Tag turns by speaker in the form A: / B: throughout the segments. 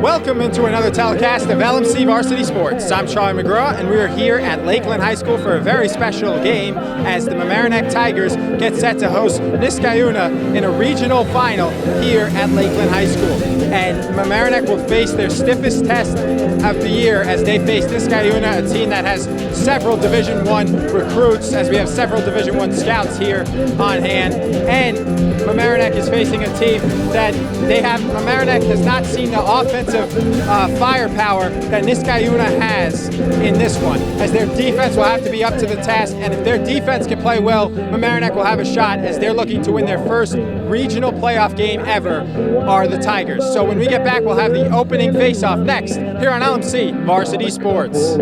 A: Welcome into another telecast of LMC Varsity Sports. I'm Charlie McGraw, and we are here at Lakeland High School for a very special game as the Mamaroneck Tigers get set to host Niskayuna in a regional final here at Lakeland High School. And Mamaroneck will face their stiffest test of the year as they face Niskayuna, a team that has several Division I recruits, as we have several Division I scouts here on hand. And Mamaroneck is facing a team that Mamaroneck has not seen the offensive firepower that Niskayuna has in this one, as their defense will have to be up to the task, and if their defense can play well, Mamaroneck will have a shot, as they're looking to win their first regional playoff game ever, are the Tigers. So when we get back, we'll have the opening face-off next here on LMC Varsity Sports.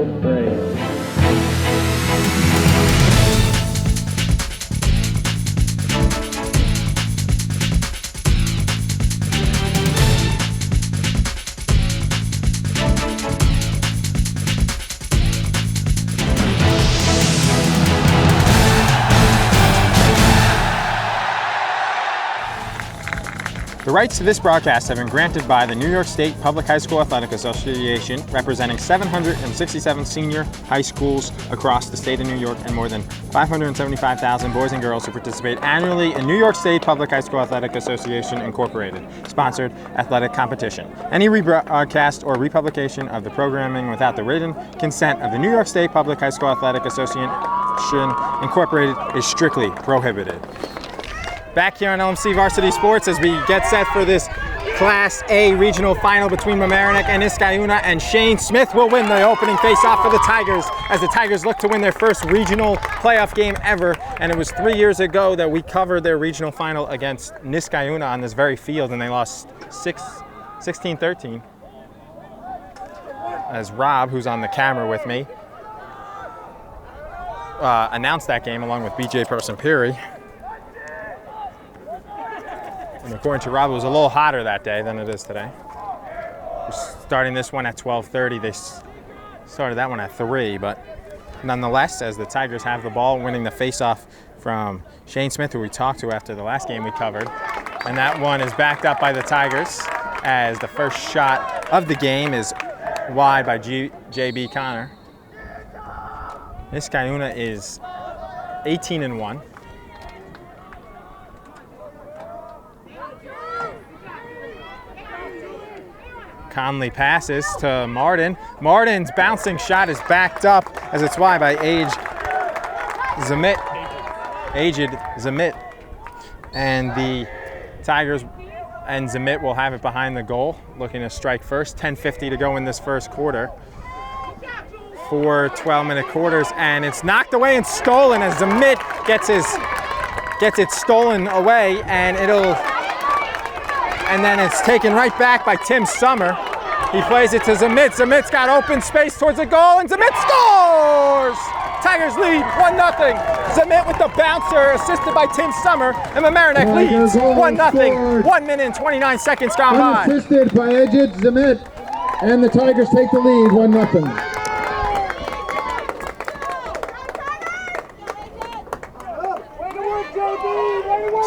A: The rights to this broadcast have been granted by the New York State Public High School Athletic Association, representing 767 senior high schools across the state of New York and more than 575,000 boys and girls who participate annually in New York State Public High School Athletic Association Incorporated sponsored athletic competition. Any rebroadcast or republication of the programming without the written consent of the New York State Public High School Athletic Association Incorporated is strictly prohibited. Back here on LMC Varsity Sports as we get set for this Class A regional final between Mamaroneck and Niskayuna, and Shane Smith will win the opening face-off for the Tigers as the Tigers look to win their first regional playoff game ever. And it was 3 years ago that we covered their regional final against Niskayuna on this very field, and they lost 16-13. As Rob, who's on the camera with me, announced that game along with BJ Persimpiri. And according to Rob, it was a little hotter that day than it is today. We're starting this one at 12:30. They started that one at 3, but nonetheless, as the Tigers have the ball, winning the face-off from Shane Smith, who we talked to after the last game we covered. And that one is backed up by the Tigers, as the first shot of the game is wide by JB Connor. Niskayuna is 18-1. Conley passes to Martin. Martin's bouncing shot is backed up as it's wide by Aged Zamit. And the Tigers and Zamit will have it behind the goal, looking to strike first. 10:50 to go in this first quarter. 4 12-minute quarters, and it's knocked away and stolen as Zamit gets it stolen away, and then it's taken right back by Tim Summer. He plays it to Zamit. Zamit's got open space towards the goal, and Zamit scores! Tigers lead 1-0. Zamit with the bouncer, assisted by Tim Summer, and Mamaroneck leads 1-0. 1 minute and 29 seconds gone by.
B: Assisted by Aged Zamit, and the Tigers take the lead 1-0.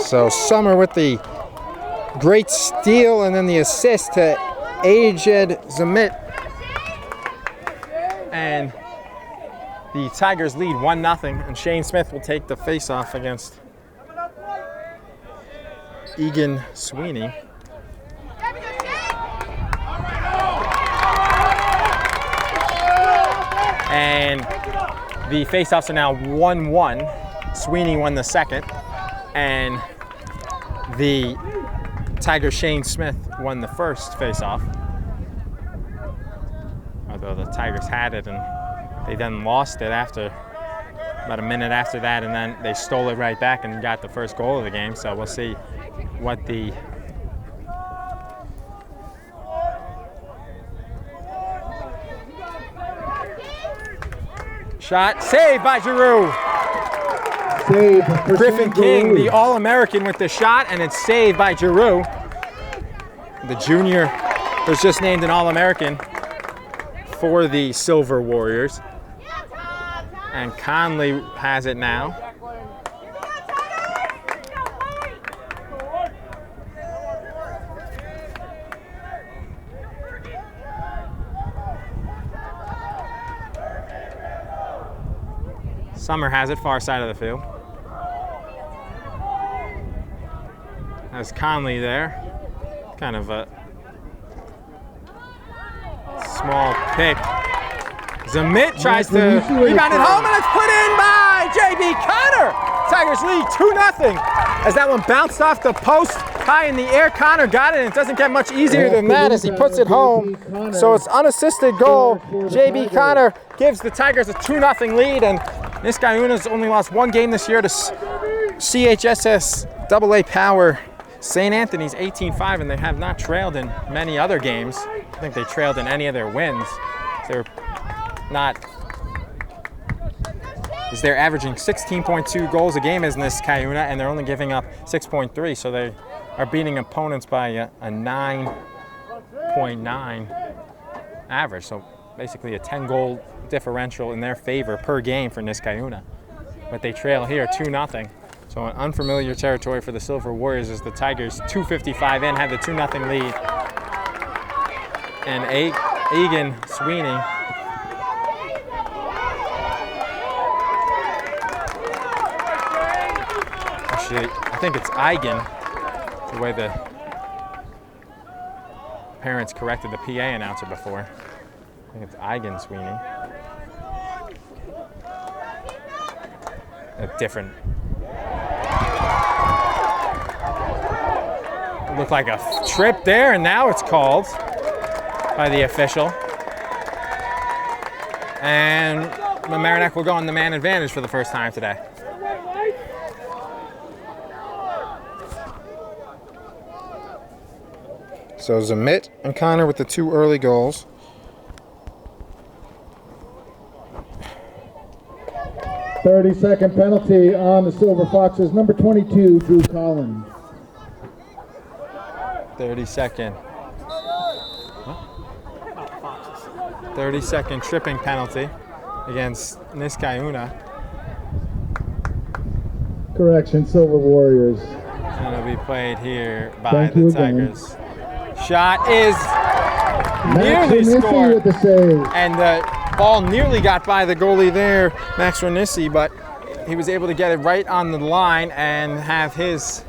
A: So Summer with the great steal, and then the assist to Aged Zamit. And the Tigers lead 1-0, and Shane Smith will take the face-off against Egan Sweeney. And the face-offs are now 1-1. Sweeney won the second, and the Tiger Shane Smith won the first face-off. Although the Tigers had it, and they then lost it after about a minute after that, and then they stole it right back and got the first goal of the game. So we'll see what the shot saved by Giroux. Griffin King, the All-American, with the shot, and it's saved by Giroux. The junior was just named an All-American for the Silver Warriors. And Conley has it now. Summer has it, far side of the field. Has Conley there. Kind of a small pick. Zamit tries to rebound it home, and it's put in by J.B. Connor. Tigers lead 2-0 as that one bounced off the post high in the air. Connor got it, and it doesn't get much easier than that as he puts it home. So it's unassisted goal. J.B. Connor gives the Tigers a 2-0 lead, and Niskayuna's only lost one game this year to CHSSAA Power St. Anthony's 18-5, and they have not trailed in many other games. I think they trailed in any of their wins. They're averaging 16.2 goals a game as Niskayuna, and they're only giving up 6.3, so they are beating opponents by a 9.9 average. So basically a 10-goal differential in their favor per game for Niskayuna. But they trail here 2-0. So an unfamiliar territory for the Silver Warriors as the Tigers 2:55 in have the 2-0 lead. And Egan Sweeney actually, I think it's Eigen, the way the parents corrected the PA announcer before. I think it's Eigen Sweeney. A different. It looked like a trip there, and now it's called by the official. And Mamaroneck will go on the man advantage for the first time today. So Zamit and Connor with the 2 early goals.
B: "30-second penalty on the Silver Foxes. Number 22, Drew Collins.
A: 30-second. 30-second tripping penalty against Niskayuna.
B: Correction, Silver Warriors.
A: And it'll be played here by the Tigers. Shot is nearly scored.
B: With the save.
A: And the ball nearly got by the goalie there, Max Renissi, but he was able to get it right on the line and have his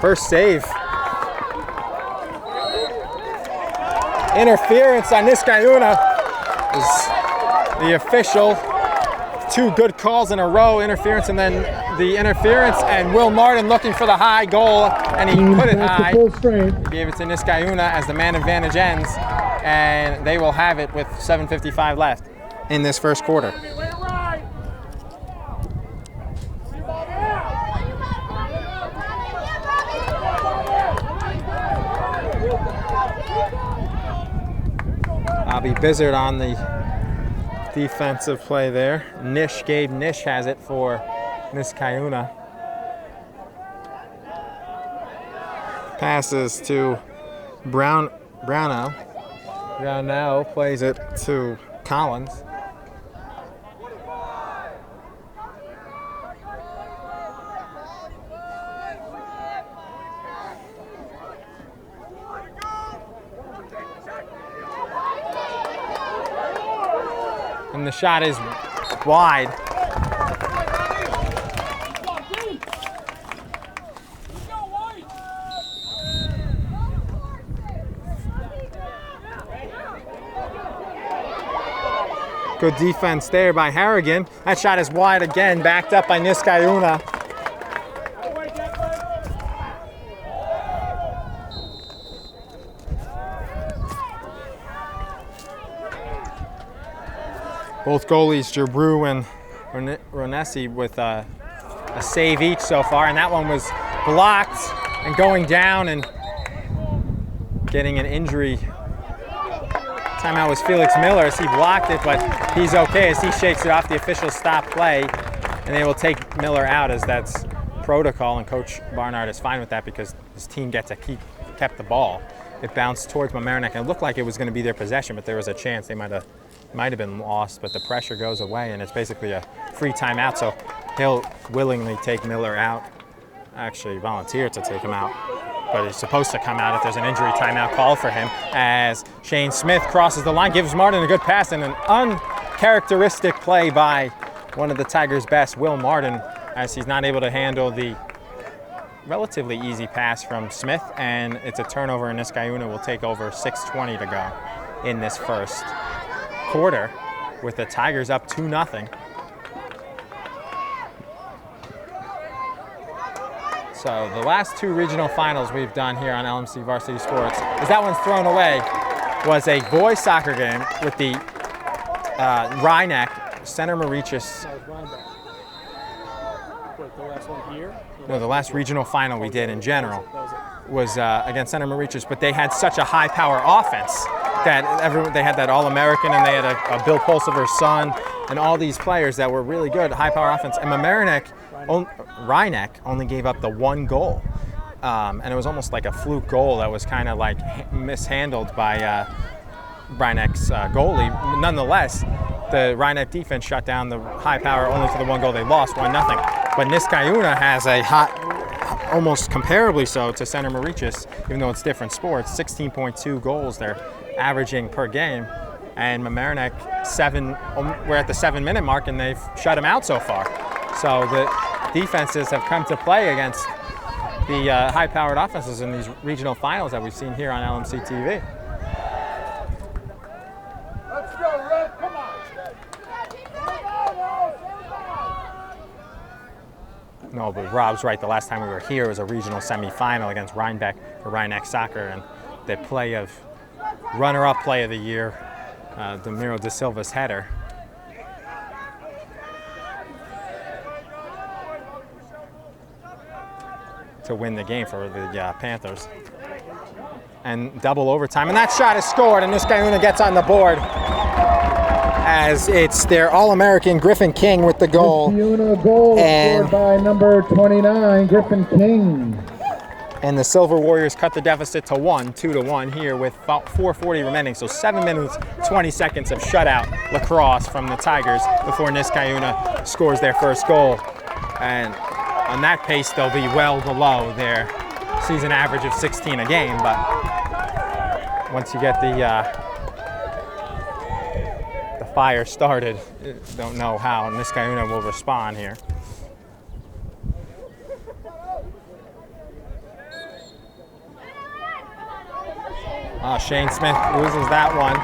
A: first save. Interference on Niskayuna is the official. 2 good calls in a row, interference, and then the interference, and Will Martin looking for the high goal, and he put it high. He gave it to Niskayuna as the man advantage ends, and they will have it with 7:55 left in this first quarter. Bobby Bizzard on the defensive play there. Gabe Nish has it for Niskayuna. Passes to Brownell. Brownell plays it to Collins. And the shot is wide. Good defense there by Harrigan. That shot is wide again, backed up by Niskayuna. Both goalies, Giroux and Renessi, with a save each so far, and that one was blocked and going down and getting an injury. Timeout was Felix Miller as he blocked it, but he's okay as he shakes it off. The officials stop play, and they will take Miller out as that's protocol, and Coach Barnard is fine with that because his team kept the ball. It bounced towards Mamaroneck, and it looked like it was going to be their possession, but there was a chance they might have been lost, but the pressure goes away, and it's basically a free timeout, so he'll willingly take Miller out. Actually volunteered to take him out, but he's supposed to come out if there's an injury timeout called for him as Shane Smith crosses the line, gives Martin a good pass, and an uncharacteristic play by one of the Tigers' best, Will Martin, as he's not able to handle the relatively easy pass from Smith, and it's a turnover, and Niskayuna will take over. 6:20 to go in this first quarter, with the Tigers up 2-0. So the last two regional finals we've done here on LMC Varsity Sports, as that one's thrown away, was a boys soccer game with the Rhineck Center Mauritius.
C: The last one here?
A: No, the last regional final we did in general was against Center Mauritius, but they had such a high-power offense that they had that All-American, and they had a Bill Pulsiver's son, and all these players that were really good, high-power offense. And Rhineck only gave up the one goal, and it was almost like a fluke goal that was kind of like mishandled by Rhineck's goalie. Nonetheless, the Rhineck defense shut down the high power only for the one goal. They lost 1-0. But Niskayuna has a almost comparably so to Center Mauritius, even though it's different sports, 16.2 goals they're averaging per game. And Mamaroneck, we're at the 7-minute mark, and they've shut them out so far. So the defenses have come to play against the high-powered offenses in these regional finals that we've seen here on LMC-TV.
B: Let's go, Red. Come on.
A: No, but Rob's right. The last time we were here was a regional semifinal against Rhinebeck for Rhineck Soccer, and the runner-up play of the year, Demiro da Silva's header. To win the game for the Panthers. And double overtime, and that shot is scored, and Niskayuna gets on the board as it's their All-American Griffin King with the goal.
B: Niskayuna goal scored by number 29, Griffin King.
A: And the Silver Warriors cut the deficit to 2-1 here with about 4:40 remaining. So 7 minutes, 20 seconds of shutout lacrosse from the Tigers before Niskayuna scores their first goal. And on that pace, they'll be well below their season average of 16 a game. But once you get the fire started, don't know how Niskayuna will respond here. Shane Smith loses that one.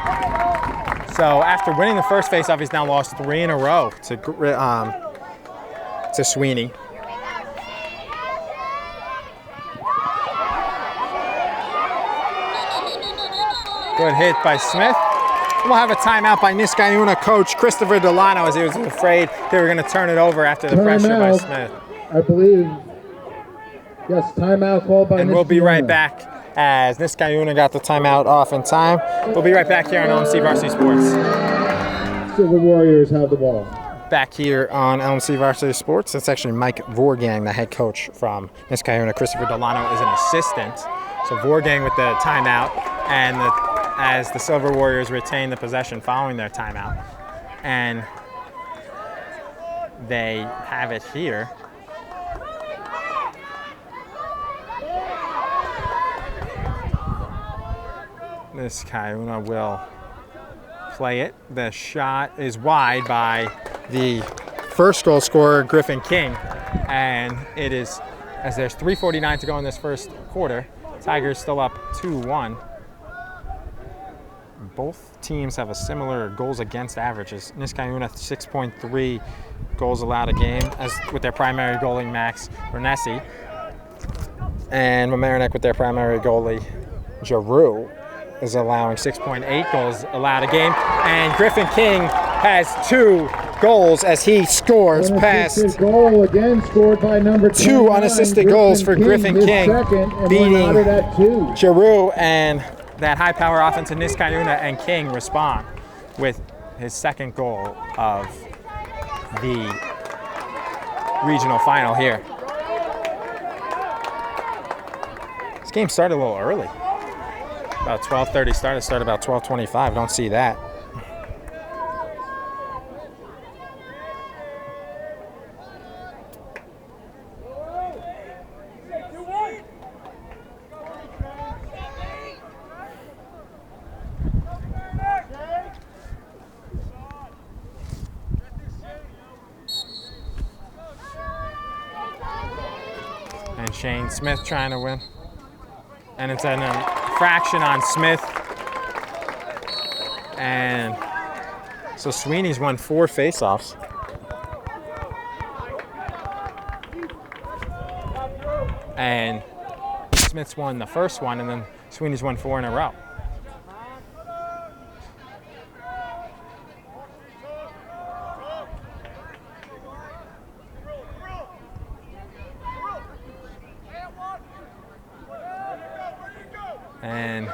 A: So after winning the first faceoff, he's now lost 3 in a row to Sweeney. Good hit by Smith. We'll have a timeout by Niskayuna coach Christopher Delano, as he was afraid they were going to turn it over after the pressure by Smith.
B: I believe. Yes, timeout called by Niskayuna.
A: And we'll be right back as Niskayuna got the timeout off in time. We'll be right back here on LMC Varsity Sports.
B: Silver Warriors have the ball.
A: Back here on LMC Varsity Sports. That's actually Mike Vorgang, the head coach from Niskayuna. Christopher Delano is an assistant. So Vorgang with the timeout, and as the Silver Warriors retain the possession following their timeout. And they have it here. Niskayuna will play it. The shot is wide by the first goal scorer, Griffin King. And it is, as there's 3:49 to go in this first quarter, Tigers still up 2-1. Both teams have a similar goals against averages. Niskayuna 6.3 goals allowed a game, as with their primary goalie Max Renesi, and Mamaroneck with their primary goalie Giroux is allowing 6.8 goals allowed a game. And Griffin King has 2 goals as he scores past
B: goal again scored by number
A: 2 unassisted goals for Griffin King, beating Giroux, and that high power offense in Niskayuna, and King respond with his second goal of the regional final here. This game started a little early. About 12:30 start. It started about 12:25. Don't see that. Shane Smith trying to win. And it's an infraction on Smith. And so Sweeney's won 4 faceoffs. And Smith's won the first one, and then Sweeney's won 4 in a row. And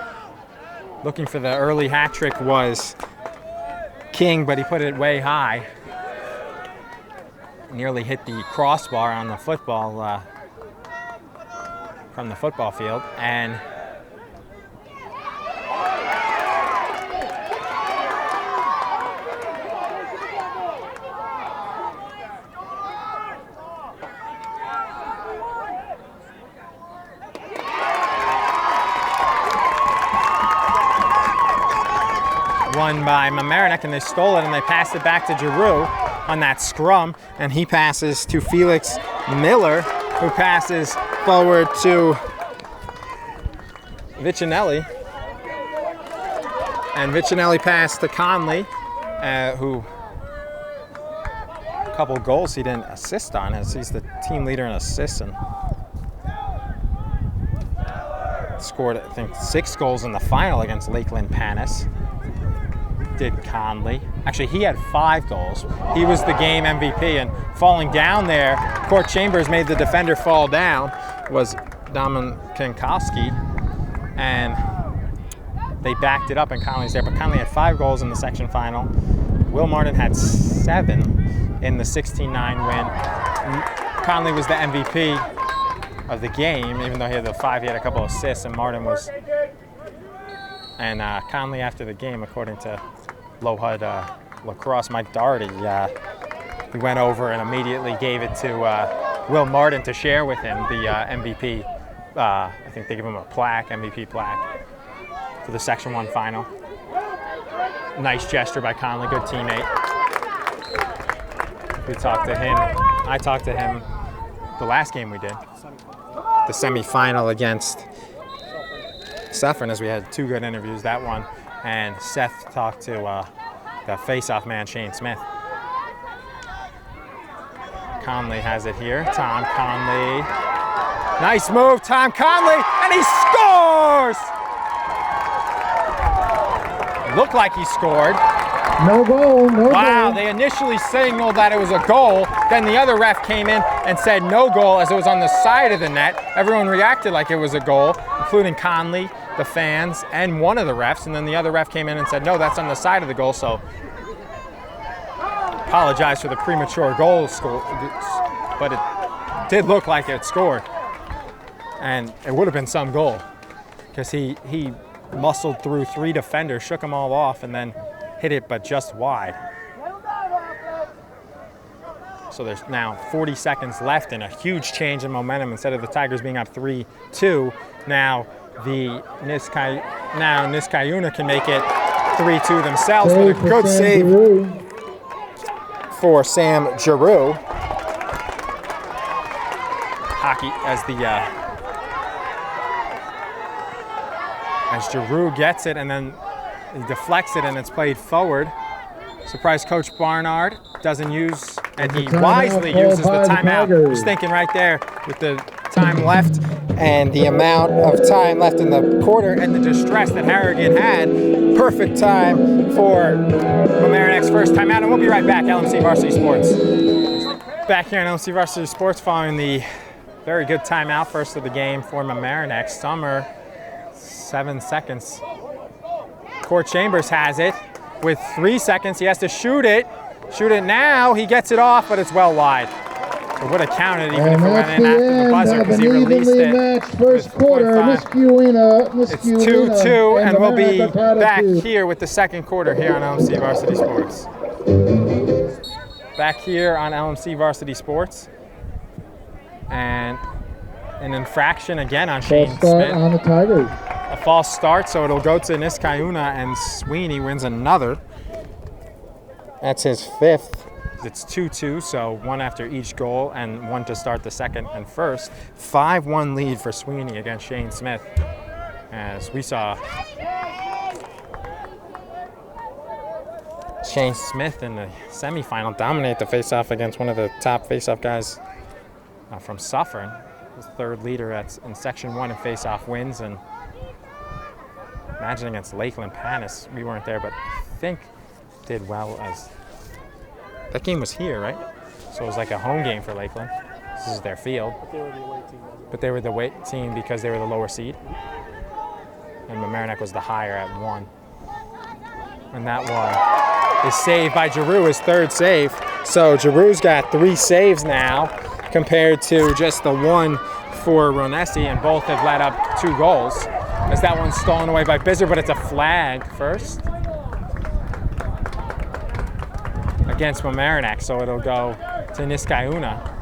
A: looking for the early hat trick was King, but he put it way high. Nearly hit the crossbar on the football from the football field. And won by Mamaroneck, and they stole it and they passed it back to Giroux on that scrum, and he passes to Felix Miller, who passes forward to Vicinelli, and Vicinelli passed to Conley, who a couple goals he didn't assist on, as he's the team leader in assists and scored, I think, 6 goals in the final against Lakeland Panis. Did Conley. Actually, he had 5 goals. He was the game MVP, and falling down there, Court Chambers made the defender fall down, was Domin Kankowski, and they backed it up, and Conley's there. But Conley had 5 goals in the section final. Will Martin had 7 in the 16-9 win. Conley was the MVP of the game, even though he had the 5, he had a couple assists, and Martin was. And Conley, after the game, according to Low HUD Lacrosse, Mike Doherty, he went over and immediately gave it to Will Martin to share with him the MVP. I think they give him a plaque, MVP plaque, for the Section 1 final. Nice gesture by Conley, good teammate. We talked to him. I talked to him the last game we did, the semifinal against Sullivan, as we had 2 good interviews, that one, and Seth talked to the face-off man, Shane Smith. Conley has it here. Tom Conley. Nice move, Tom Conley, and he scores! Looked like he scored.
B: No goal, no goal.
A: Wow, they initially signaled that it was a goal. Then the other ref came in and said no goal, as it was on the side of the net. Everyone reacted like it was a goal, including Conley, the fans, and one of the refs. And then the other ref came in and said, no, that's on the side of the goal. So apologize for the premature goal score, but it did look like it scored. And it would have been some goal, because he muscled through 3 defenders, shook them all off, and then hit it, but just wide. So there's now 40 seconds left, and a huge change in momentum. Instead of the Tigers being up 3-2, now the Niskayuna can make it 3-2 themselves with a good save for Sam Giroux. Hockey as Giroux gets it, and then he deflects it, and it's played forward. Surprise Coach Barnard doesn't use, and he wisely uses the timeout. Just thinking right there with the time left and the amount of time left in the quarter and the distress that Harrigan had. Perfect time for Mamaroneck's first timeout, and we'll be right back. LMC Varsity Sports. Back here on LMC Varsity Sports following the very good timeout, first of the game for Mamaroneck. Summer, 7 seconds. Court Chambers has it with 3 seconds. He has to shoot it. Shoot it now. He gets it off, but it's well wide. It would have counted even if it went in after the buzzer, because he released it.
B: First quarter, Niskayuna.
A: It's 2-2, and we'll be back here with the second quarter here on LMC Varsity Sports. Back here on LMC Varsity Sports. And an infraction again on Shane Smith.
B: On the Tigers.
A: A false start, so it'll go to Niskayuna, and Sweeney wins another. That's his 5th. it's 2-2, so one after each goal and one to start the second and first. 5-1 lead for Sweeney against Shane Smith. As we saw Shane Smith in the semifinal dominate the faceoff against one of the top faceoff guys from Suffern, his third leader in Section 1 in faceoff wins. And imagine against Lakeland Panis, we weren't there, but I think did well as that game was here, right? So it was like a home game for Lakeland. This is their field. But they were the away team because they were the lower seed. And Mamaroneck was the higher at 1. And that one is saved by Giroux, his third save. So Giroux's got 3 saves now compared to just the 1 for Ronessi, and both have led up 2 goals. As that one's stolen away by Bizer, but it's a flag first against Mamaroneck, so it'll go to Niskayuna.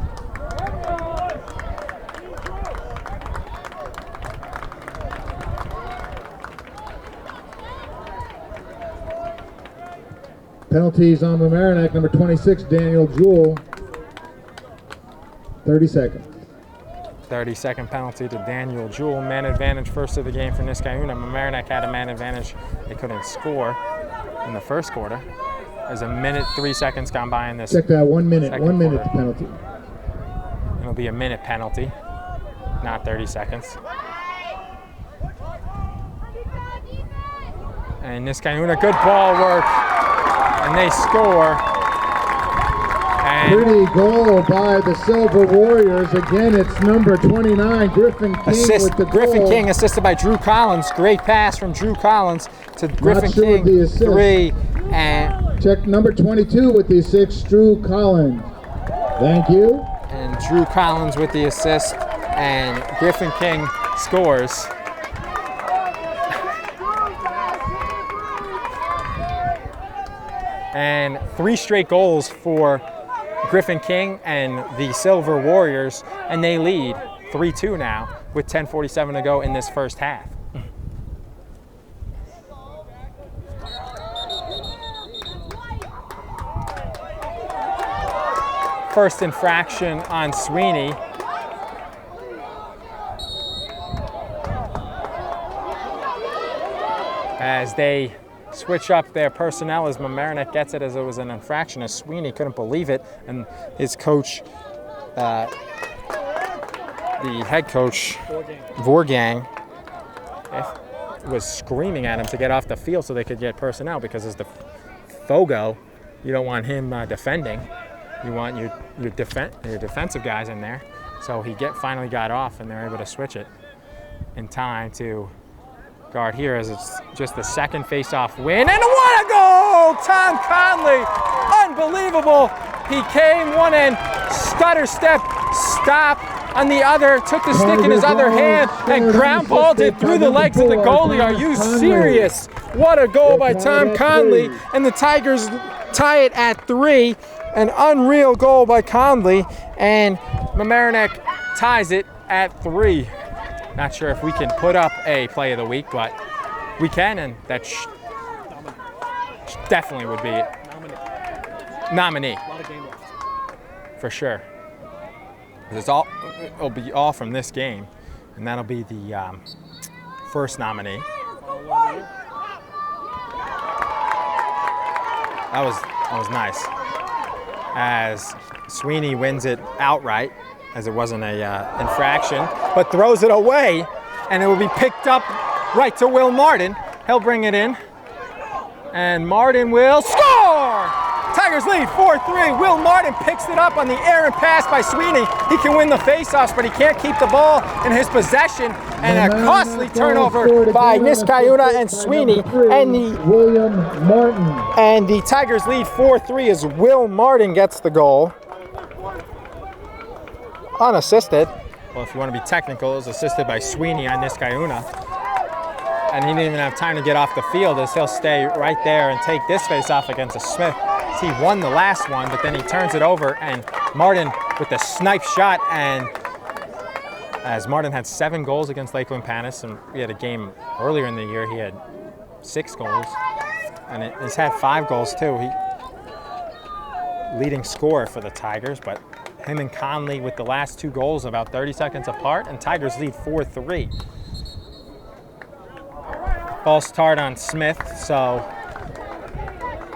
B: Penalties on Mamaroneck, number 26, Daniel Jewell. 30 seconds.
A: 30-second penalty to Daniel Jewell. Man advantage first of the game for Niskayuna. Mamaroneck had a man advantage. They couldn't score in the first quarter. There's a minute, 3 seconds gone by in this.
B: Check that, 1 minute. 1 minute
A: quarter.
B: penalty.
A: It'll be a minute penalty, not 30 seconds. And Niskayuna, good ball work, and they score. And
B: pretty goal by the Silver Warriors. Again, it's number 29, Griffin King with the goal.
A: Griffin King assisted by Drew Collins. Great pass from Drew Collins to Griffin King.
B: The assist.
A: 3 and
B: check number 22 with the assist, Drew Collins. Thank you.
A: And Drew Collins with the assist, and Griffin King scores. And 3 straight goals for Griffin King and the Silver Warriors, and they lead 3-2 now with 10:47 to go in this first half. First infraction on Sweeney. As they switch up their personnel, as Mamaroneck gets it as it was an infraction, as Sweeney couldn't believe it, and his coach, the head coach, Vorgang, was screaming at him to get off the field so they could get personnel, because as the Fogo, you don't want him defending. You want your defensive guys in there. So he finally got off, and they're able to switch it in time to guard here, as it's just the second face-off win. And what a goal! Tom Conley, unbelievable. He came one end, stutter step, stop on the other, took the stick in his other hand, and ground balled it through the legs of the goalie. Are you serious? What a goal by Tom Conley, and the Tigers tie it at 3. An unreal goal by Conley, and Mamaroneck ties it at 3. Not sure if we can put up a play of the week, but we can, and that definitely would be it. Nominee. For sure. It'll be all from this game, and that'll be the first nominee. That was nice. As Sweeney wins it outright, as it wasn't a infraction, but throws it away, and it will be picked up right to Will Martin. He'll bring it in, and Martin will score! Tigers lead 4-3. Will Martin picks it up on the errant pass by Sweeney. He can win the faceoffs, but he can't keep the ball in his possession, and a costly turnover by Niskayuna and Sweeney, and
B: William Martin.
A: And the Tigers lead 4-3 as Will Martin gets the goal. Unassisted. Well, if you want to be technical, it was assisted by Sweeney on Niskayuna. And he didn't even have time to get off the field, as he'll stay right there and take this face off against a Smith. He won the last one, but then he turns it over, and Martin with the snipe shot. And as Martin had 7 goals against Lakeland Panis, and we had a game earlier in the year, he had 6 goals. And he's had 5 goals too. leading scorer for the Tigers, but him and Conley with the last 2 goals about 30 seconds apart, and Tigers lead 4-3. False start on Smith, so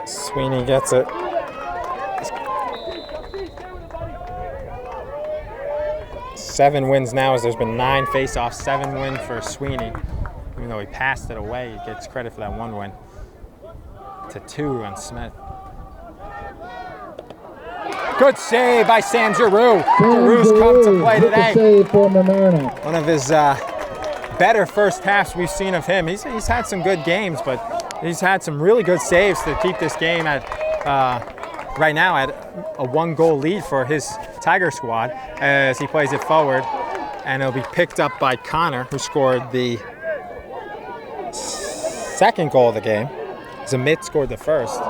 A: Sweeney gets it. Seven wins now, as there's been 9 face-offs, 7 win for Sweeney. Even though he passed it away, he gets credit for that 1 win. To 2 on Smith. Good save by Sam Giroux. Giroux's come to play today.
B: Save for Mamaroneck.
A: One of his better first halves we've seen of him. He's had some good games, but he's had some really good saves to keep this game at right now at a 1-goal lead for his Tiger squad as he plays it forward, and it'll be picked up by Connor, who scored the 2nd goal of the game. Zamit scored the first.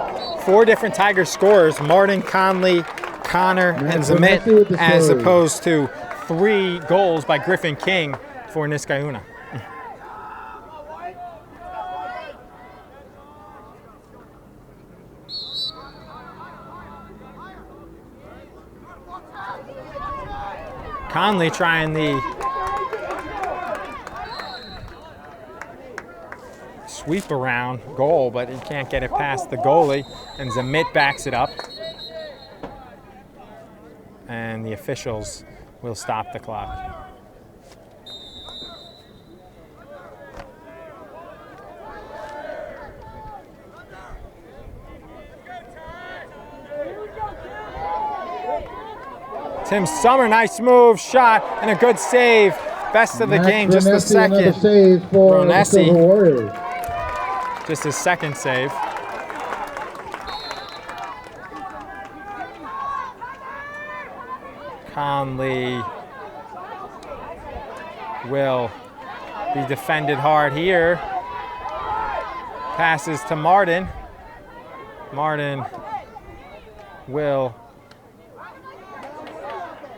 A: 4 different Tiger scorers: Martin, Conley, Connor, and Zamit, as opposed to 3 goals by Griffin King for Niskayuna. Conley trying the sweep around goal, but he can't get it past the goalie, and Zamit backs it up. And the officials will stop the clock. Tim Summer, nice move, shot, and a good save. Best of the game, just the second.
B: Save for
A: Ronessi,
B: the Warriors.
A: just his 2nd save. Conley will be defended hard here. Passes to Martin. Martin will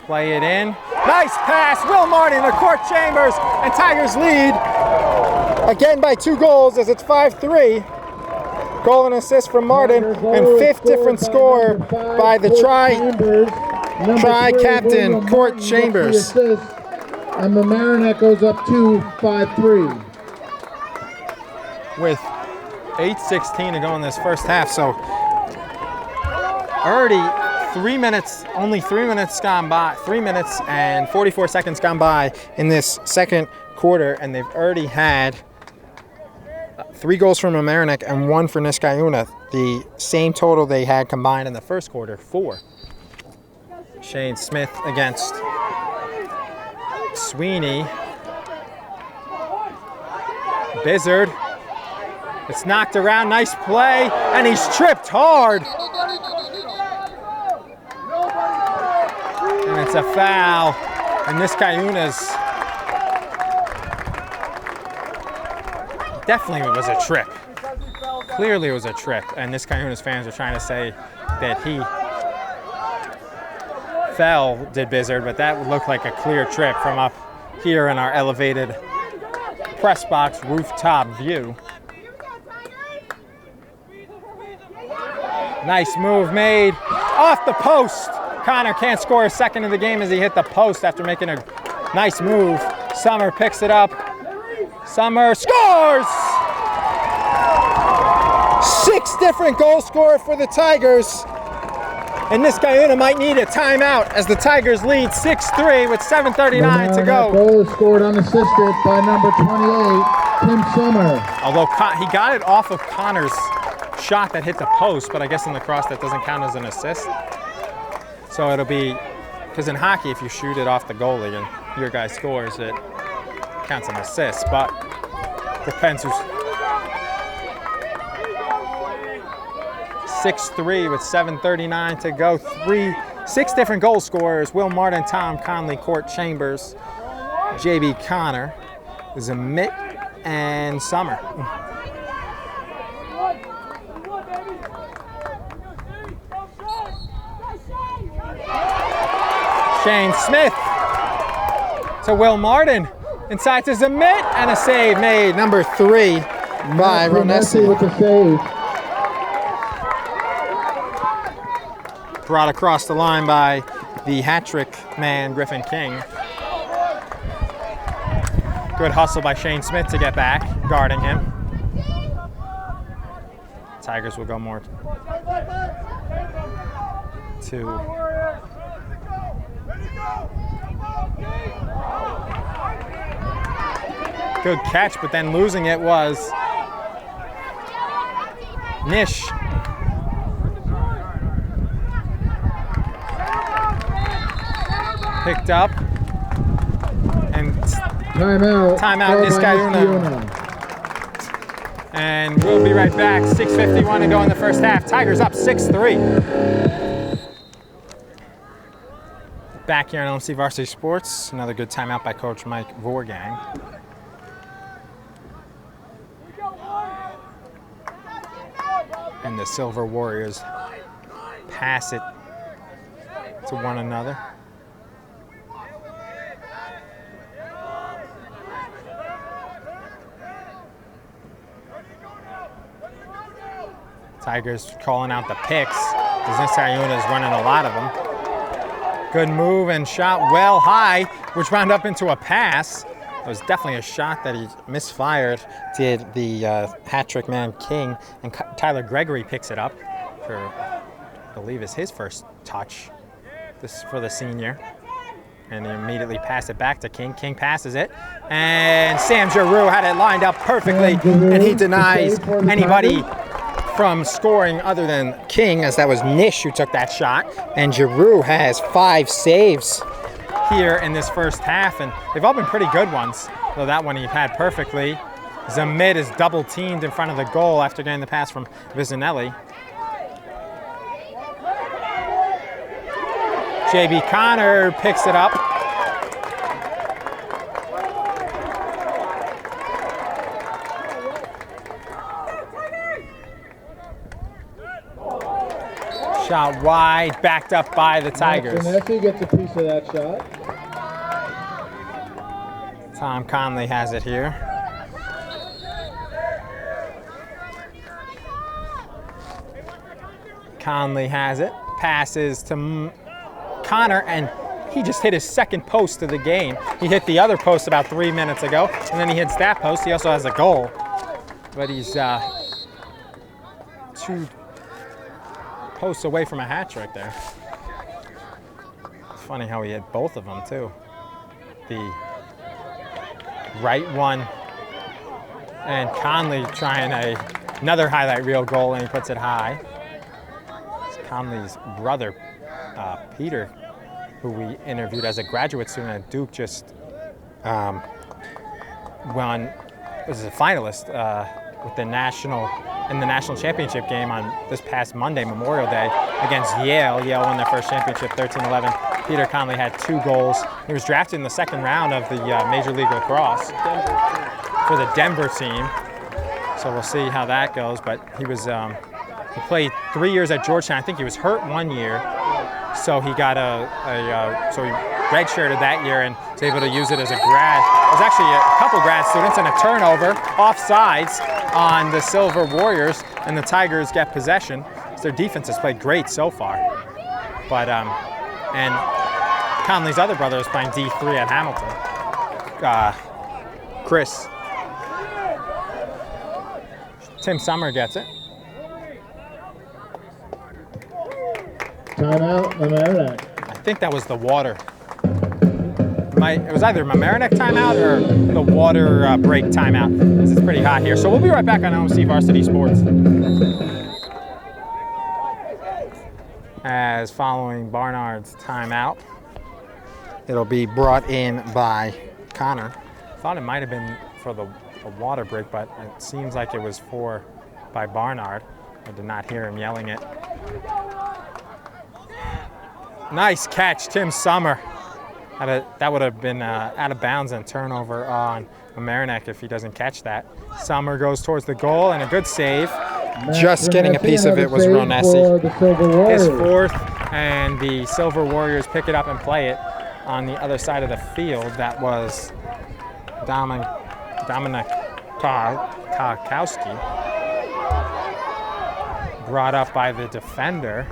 A: play it in. Nice pass, Will Martin to Court Chambers, and Tigers lead again by 2 goals as it's 5-3. Goal and assist from Martin, and 5th different score by the tri-captain Court Chambers.
B: And Mamaroneck goes up 2-5-3.
A: With 8:16 to go in this first half, so already 3 minutes, only 3 minutes gone by, 3 minutes and 44 seconds gone by in this 2nd quarter, and they've already had 3 goals from Mamaroneck and 1 for Niskayuna. The same total they had combined in the 1st quarter, 4. Shane Smith against Sweeney. Bizzard. It's knocked around, nice play, and he's tripped hard. And it's a foul, and Niskayuna's definitely was a trip. Clearly it was a trip, and Niskayuna's fans are trying to say that he fell, did Bizzard, but that would look like a clear trip from up here in our elevated press box rooftop view. Nice move made off the post. Connor can't score a 2nd of the game as he hit the post after making a nice move. Summer picks it up. Summer scores! 6 different goal scorers for the Tigers. And Niskayuna might need a timeout as the Tigers lead 6-3 with 7:39 to go.
B: Goal is scored unassisted by number 28, Tim Summer.
A: Although he got it off of Connor's shot that hit the post, but I guess in lacrosse that doesn't count as an assist. So it'll be, because in hockey if you shoot it off the goalie and your guy scores, it counts an assist, but depends who's. 6-3 with 7:39 to go. 6 different goal scorers: Will Martin, Tom Conley, Court Chambers, JB Connor, Zamit, and Summer. Shane Smith to Will Martin, inside to Zamit, and a save made, number 3 by Ronessi.
B: With the save.
A: Brought across the line by the hat-trick man, Griffin King. Good hustle by Shane Smith to get back, guarding him. Tigers will go more to good catch, but then losing it was Nish. Picked up and timeout Niskayuna. And we'll be right back. 6:51 to go in the first half. Tigers up 6-3. Back here on LMC Varsity Sports. Another good timeout by Coach Mike Vorgang. And the Silver Warriors pass it to one another. Tigers calling out the picks, because Niskayuna is running a lot of them. Good move and shot well high, which wound up into a pass. It was definitely a shot that he misfired, did the hat-trick man King, and Tyler Gregory picks it up for, I believe, is his first touch this for the senior. And he immediately passed it back to King. King passes it, and Sam Giroux had it lined up perfectly, and he denies anybody from scoring other than King, as that was Nish who took that shot. And Giroux has 5 saves here in this first half, and they've all been pretty good ones, though that one he had perfectly. Zamid is double teamed in front of the goal after getting the pass from Vizinelli. JB Connor picks it up. Shot wide, backed up by the Tigers.
B: Moretti gets a piece of that shot.
A: Tom Conley has it here. Conley has it, passes to Connor, and he just hit his second post of the game. He hit the other post about 3 minutes ago, and then he hits that post. He also has a goal, but he's 2 posts away from a hat trick there. It's funny how he hit both of them too. The right one, and Conley trying another highlight reel goal, and he puts it high. It's Conley's brother, Peter, who we interviewed as a graduate student at Duke, just was a finalist with the national championship game on this past Monday, Memorial Day, against Yale. Yale won their first championship 13-11. Peter Conley had 2 goals. He was drafted in the second round of the Major League Lacrosse for the Denver team. So we'll see how that goes. But he was he played 3 years at Georgetown. I think he was hurt 1 year, so he got so he redshirted that year and was able to use it as a grad. There's actually a couple grad students and a turnover offsides on the Silver Warriors, and the Tigers get possession. So their defense has played great so far. But and Conley's other brother is playing D3 at Hamilton. Chris. Tim Summer gets it.
B: Timeout, Mamaroneck.
A: I think that was the water. It was either Mamaroneck timeout or the water break timeout, because it's pretty hot here. So we'll be right back on LMC Varsity Sports. As following Barnard's timeout, it'll be brought in by Connor. Thought it might have been for the water break, but it seems like it was by Barnard. I did not hear him yelling it. Nice catch, Tim Summer. That would have been out of bounds and turnover on Mamaroneck if he doesn't catch that. Summer goes towards the goal, and a good save. Just getting a piece of it was Ronessi. His 4th, and the Silver Warriors pick it up and play it on the other side of the field. That was Dominic Tarkowski. Brought up by the defender.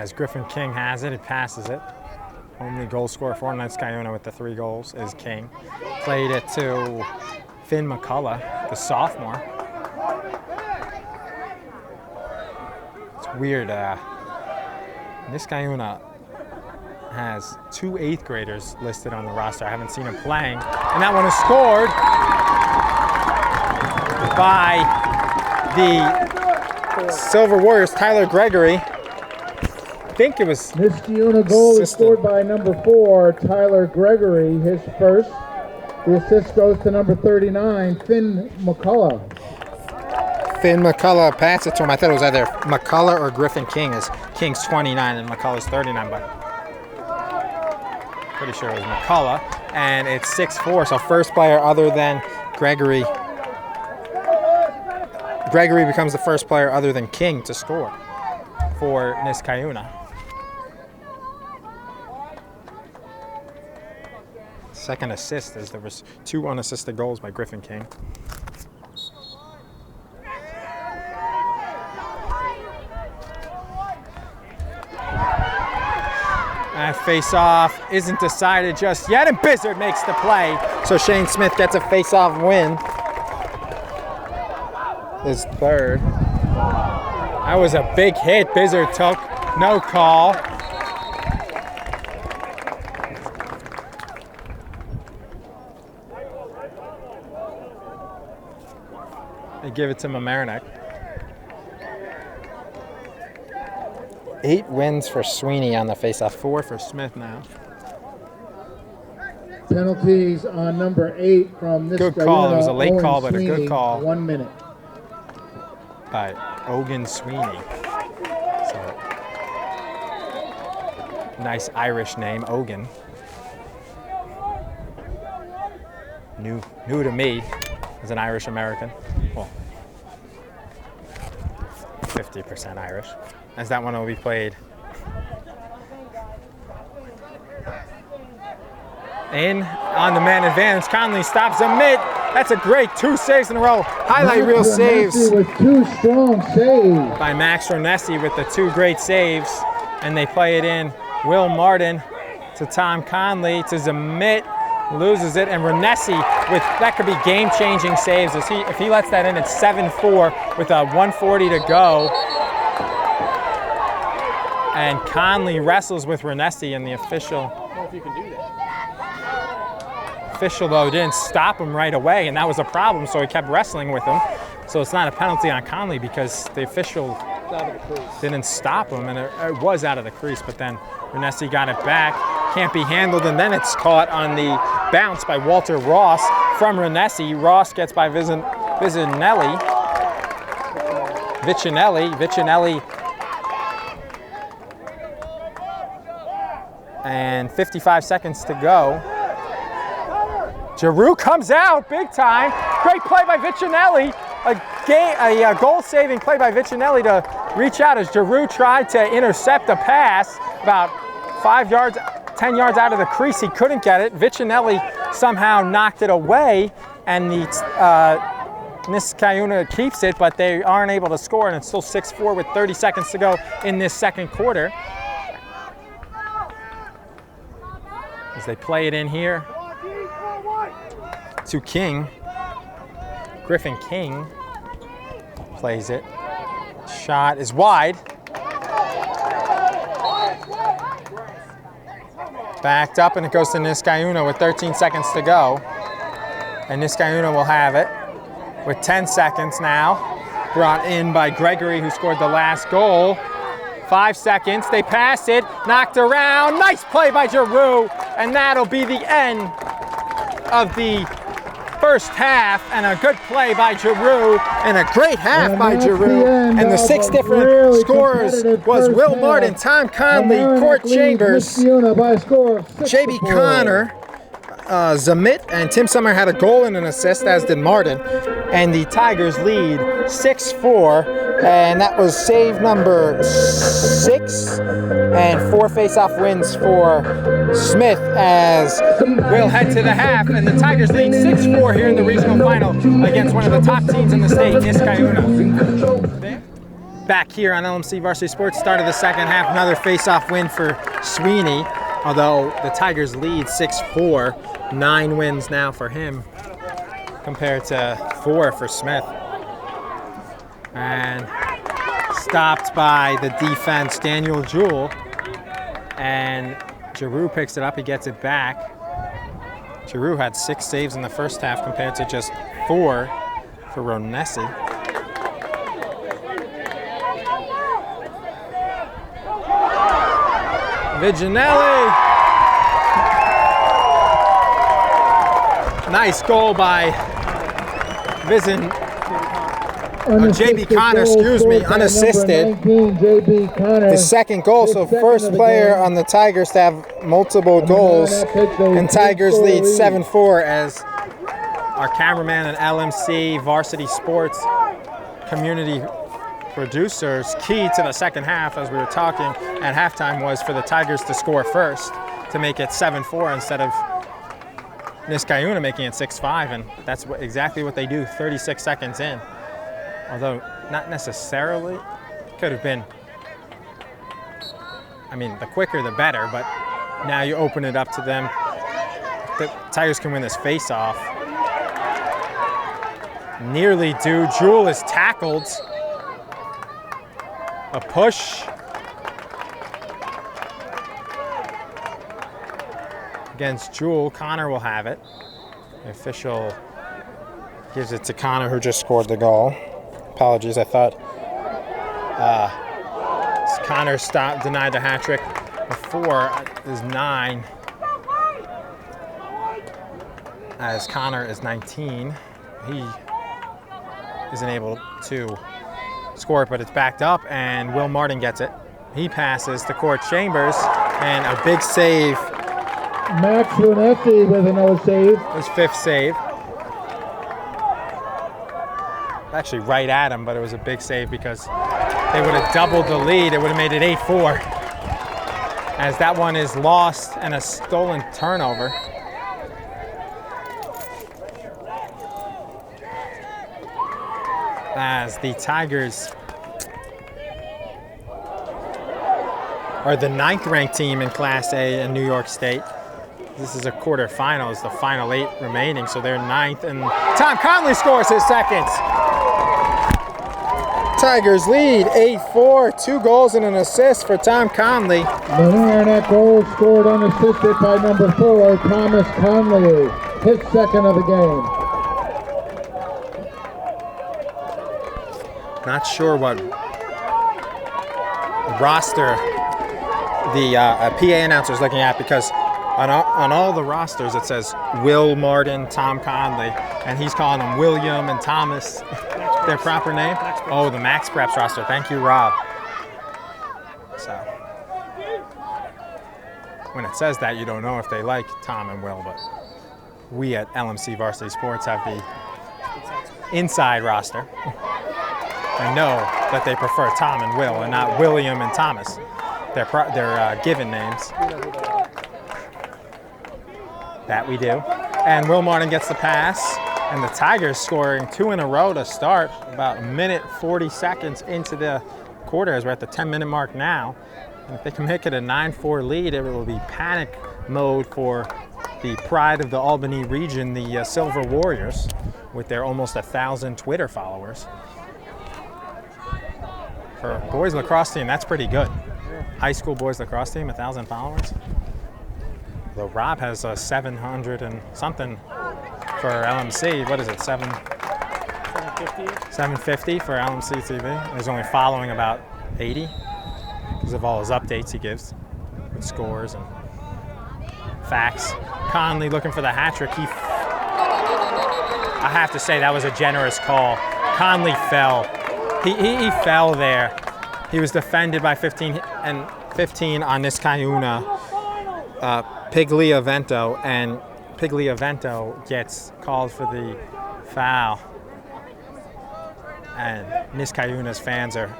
A: as Griffin King has it. He passes it. Only goal scorer for Niskayuna with the 3 goals is King. Played it to Finn McCullough, the sophomore. It's weird. Niskayuna has 2 8th graders listed on the roster. I haven't seen them playing. And that one is scored by the Silver Warriors, Tyler Gregory. I think it was
B: Niskayuna goal is scored by number 4, Tyler Gregory, his first. The assist goes to number 39, Finn McCullough.
A: Finn McCullough passed it to him. I thought it was either McCullough or Griffin King, as King's 29 and McCullough's 39, but pretty sure it was McCullough. And it's 6-4, so first player other than Gregory. Gregory becomes the first player other than King to score for Niskayuna. Second assist, as there was 2 unassisted goals by Griffin King. That face-off isn't decided just yet, and Bizzard makes the play. So Shane Smith gets a face-off win. His 3rd. That was a big hit Bizzard took. No call. They give it to Mamaroneck. 8 wins for Sweeney on the faceoff, 4 for Smith now.
B: Penalties on number 8 from Niskayuna.
A: Good call. It was a late call, but a good call.
B: 1 minute.
A: By Ogun Sweeney. So, nice Irish name, Ogun. New to me as an Irish American. Well, 50% Irish, as that one will be played. In on the man advantage, Conley stops Amit. That's a great 2 saves in a row. Highlight reel saves
B: with 2 strong saves
A: by Max Ronessi with the 2 great saves, and they play it in. Will Martin to Tom Conley to Zamit, loses it, and Ronessi with that could be game-changing saves. As if he lets that in, it's 7-4 with a 1:40 to go. And Conley wrestles with Ronessi, and the official. I don't know if you can do that. Official though didn't stop him right away, and that was a problem. So he kept wrestling with him. So it's not a penalty on Conley because the official didn't stop him, and it was out of the crease. But then Ronessi got it back. Can't be handled, and then it's caught on the bounce by Walter Ross from Ronessi. Ross gets by Vicinelli. And 55 seconds to go. Giroux comes out big time. Great play by Vicinelli. A goal-saving play by Vicinelli to reach out as Giroux tried to intercept a pass about 5 yards, 10 yards out of the crease. He couldn't get it. Vicinelli somehow knocked it away, and the Niskayuna keeps it, but they aren't able to score, and it's still 6-4 with 30 seconds to go in this second quarter. As they play it in here to King. Griffin King plays it. Shot is wide. Backed up, and it goes to Niskayuna with 13 seconds to go. And Niskayuna will have it with 10 seconds now. Brought in by Gregory, who scored the last goal. 5 seconds, they pass it, knocked around. Nice play by Giroux, and that'll be the end of the first half, and a good play by Giroux, and a great half by Giroux. And the 6 different scorers was Will Martin, Tom Conley, Court Chambers, JB Connor, Zamit, and Tim Summer had a goal and an assist, as did Martin. And the Tigers lead 6-4, and that was save number 6, and 4 face-off wins for Smith, as we'll head to the half, and the Tigers lead 6-4 here in the regional final against one of the top teams in the state, Niskayuna. back here on LMC Varsity Sports. Start of the second half, another face-off win for Sweeney, although the Tigers lead 6-4. 9 wins now for him compared to 4 for Smith. And stopped by the defense, Daniel Jewell. And Giroux picks it up, he gets it back. Giroux had 6 saves in the first half compared to just 4 for Ronessi. Viginelli. Nice goal by JB Connor, excuse me, unassisted.
B: 19, JB Connor.
A: The second goal, so first player on the Tigers to have multiple goals, and Tigers lead 7-4 as our cameraman and LMC Varsity Sports community producers' key to the second half, as we were talking at halftime, was for the Tigers to score first to make it 7-4 instead of Niskayuna making it 6-5, and that's exactly what they do 36 seconds in. Although not necessarily, could have been, I mean, the quicker the better, but now you open it up to them. The Tigers can win this face-off. Nearly do. Jewell is tackled. A push. Against Jewell, Connor will have it. The official gives it to Connor, who just scored the goal. Apologies, I thought Connor denied the hat trick. Before is 9, as Connor is 19. He isn't able to score it, but it's backed up, and Will Martin gets it. He passes to Court Chambers, and a big save.
B: Max Moretti with another save.
A: His 5th save. Actually right at him, but it was a big save because they would have doubled the lead. It would have made it 8-4. As that one is lost and a stolen turnover. As the Tigers are the 9th ranked team in Class A in New York State. This is a quarterfinals, the final 8 remaining, so they're 9th, and Tom Conley scores his second. Tigers lead 8-4, 2 goals and an assist for Tom Conley.
B: Mamaroneck goal scored unassisted by number 4, Thomas Conley, his second of the game.
A: Not sure what roster the PA announcer is looking at, because on all the rosters it says Will Martin, Tom Conley, and he's calling them William and Thomas. Their proper name? Oh, the Max Preps roster. Thank you, Rob. So, when it says that, you don't know if they like Tom and Will, but we at LMC Varsity Sports have the inside roster. I know that they prefer Tom and Will and not William and Thomas. Their given names. That we do. And Will Martin gets the pass. And the Tigers scoring 2 in a row to start, about a minute 40 seconds into the quarter, as we're at the 10-minute mark now. And if they can make it a 9-4 lead, it will be panic mode for the pride of the Albany region, the Silver Warriors, with their almost 1,000 Twitter followers. For a boys lacrosse team, that's pretty good. High school boys lacrosse team, 1,000 followers. Though Rob has 700 and something for LMC. What is it, 750 for LMC-TV. He's only following about 80 because of all his updates he gives with scores and facts. Conley looking for the hat trick. I have to say that was a generous call. Conley fell. He fell there. He was defended by 15 on Niskayuna, Pigliavento, and Pigliavento gets called for the foul. And Niskayuna's fans are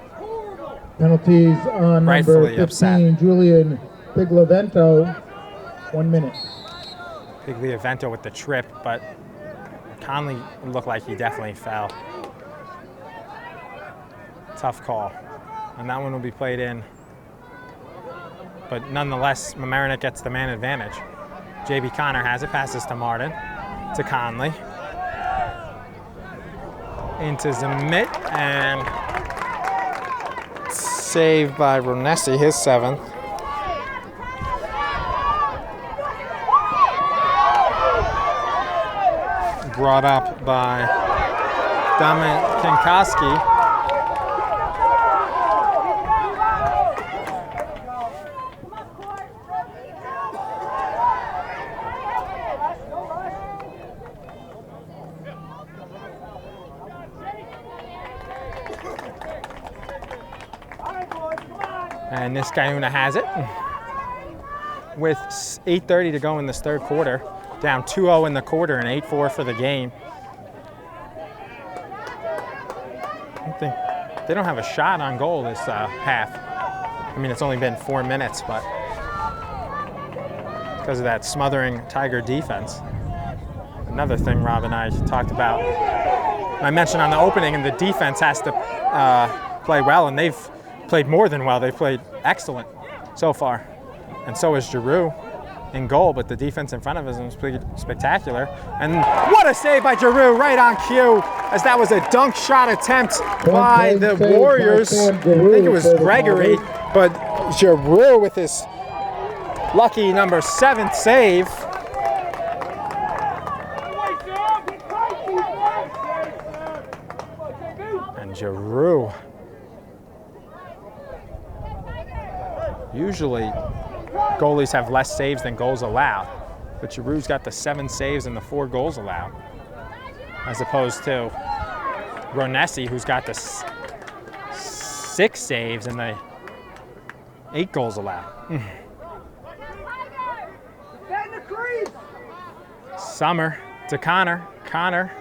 B: penalties on number 15,
A: upset.
B: Julian Pigliavento, 1 minute.
A: Pigliavento with the trip, but Conley looked like he definitely fell. Tough call. and that one will be played in. But nonetheless, Mamaroneck gets the man advantage. JB Connor has it, passes to Martin, to Conley. Into Zamit, and saved by Ronessi, his 7th. Brought up by Damit Kinkoski. And Niskayuna has it with 8:30 to go in this third quarter. Down 2-0 in the quarter and 8-4 for the game. I don't think they don't have a shot on goal this half. I mean, it's only been 4 minutes, but because of that smothering Tiger defense. Another thing Rob and I talked about, I mentioned on the opening, and the defense has to play well, and they've played more than well. They've played excellent so far, and so is Giroux in goal, but the defense in front of him is pretty spectacular. And what a save by Giroux, right on cue, as that was a dunk shot attempt by the Warriors. I think it was Gregory, but Giroux with his lucky number 7th save. And Giroux, usually goalies have less saves than goals allowed, but Giroux's got the 7 saves and the 4 goals allowed, as opposed to Ronessi, who's got the 6 saves and the 8 goals allowed. Summer to Connor. Connor,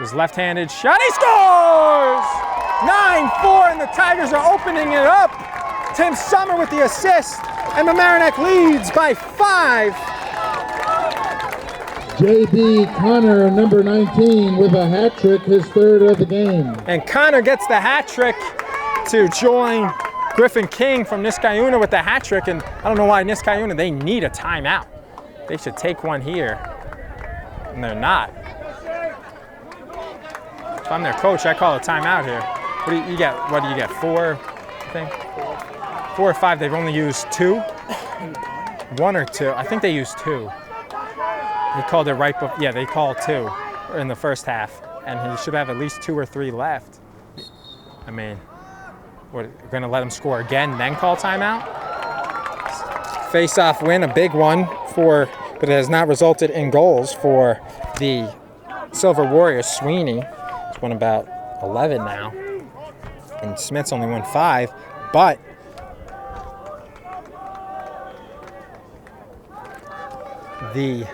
A: his left-handed shot, he scores! 9-4, and the Tigers are opening it up. Tim Summer with the assist, and Mamaroneck leads by 5.
B: JB Connor, number 19, with a hat trick, his 3rd of the game.
A: And Connor gets the hat trick to join Griffin King from Niskayuna with the hat trick, and I don't know why Niskayuna, they need a timeout. They should take one here, and they're not. If I'm their coach, I call a timeout here. What do you get? What do you get? 4, I think? 4 or 5. They've only used 2. 1 or 2. I think they used 2. They called it right before. Yeah, they called 2 in the first half, and he should have at least 2 or 3 left. I mean, what, we're going to let him score again, then call timeout? Face-off win, a big one but it has not resulted in goals for the Silver Warriors. Sweeney has won about 11 now, and Smith's only won 5, but there's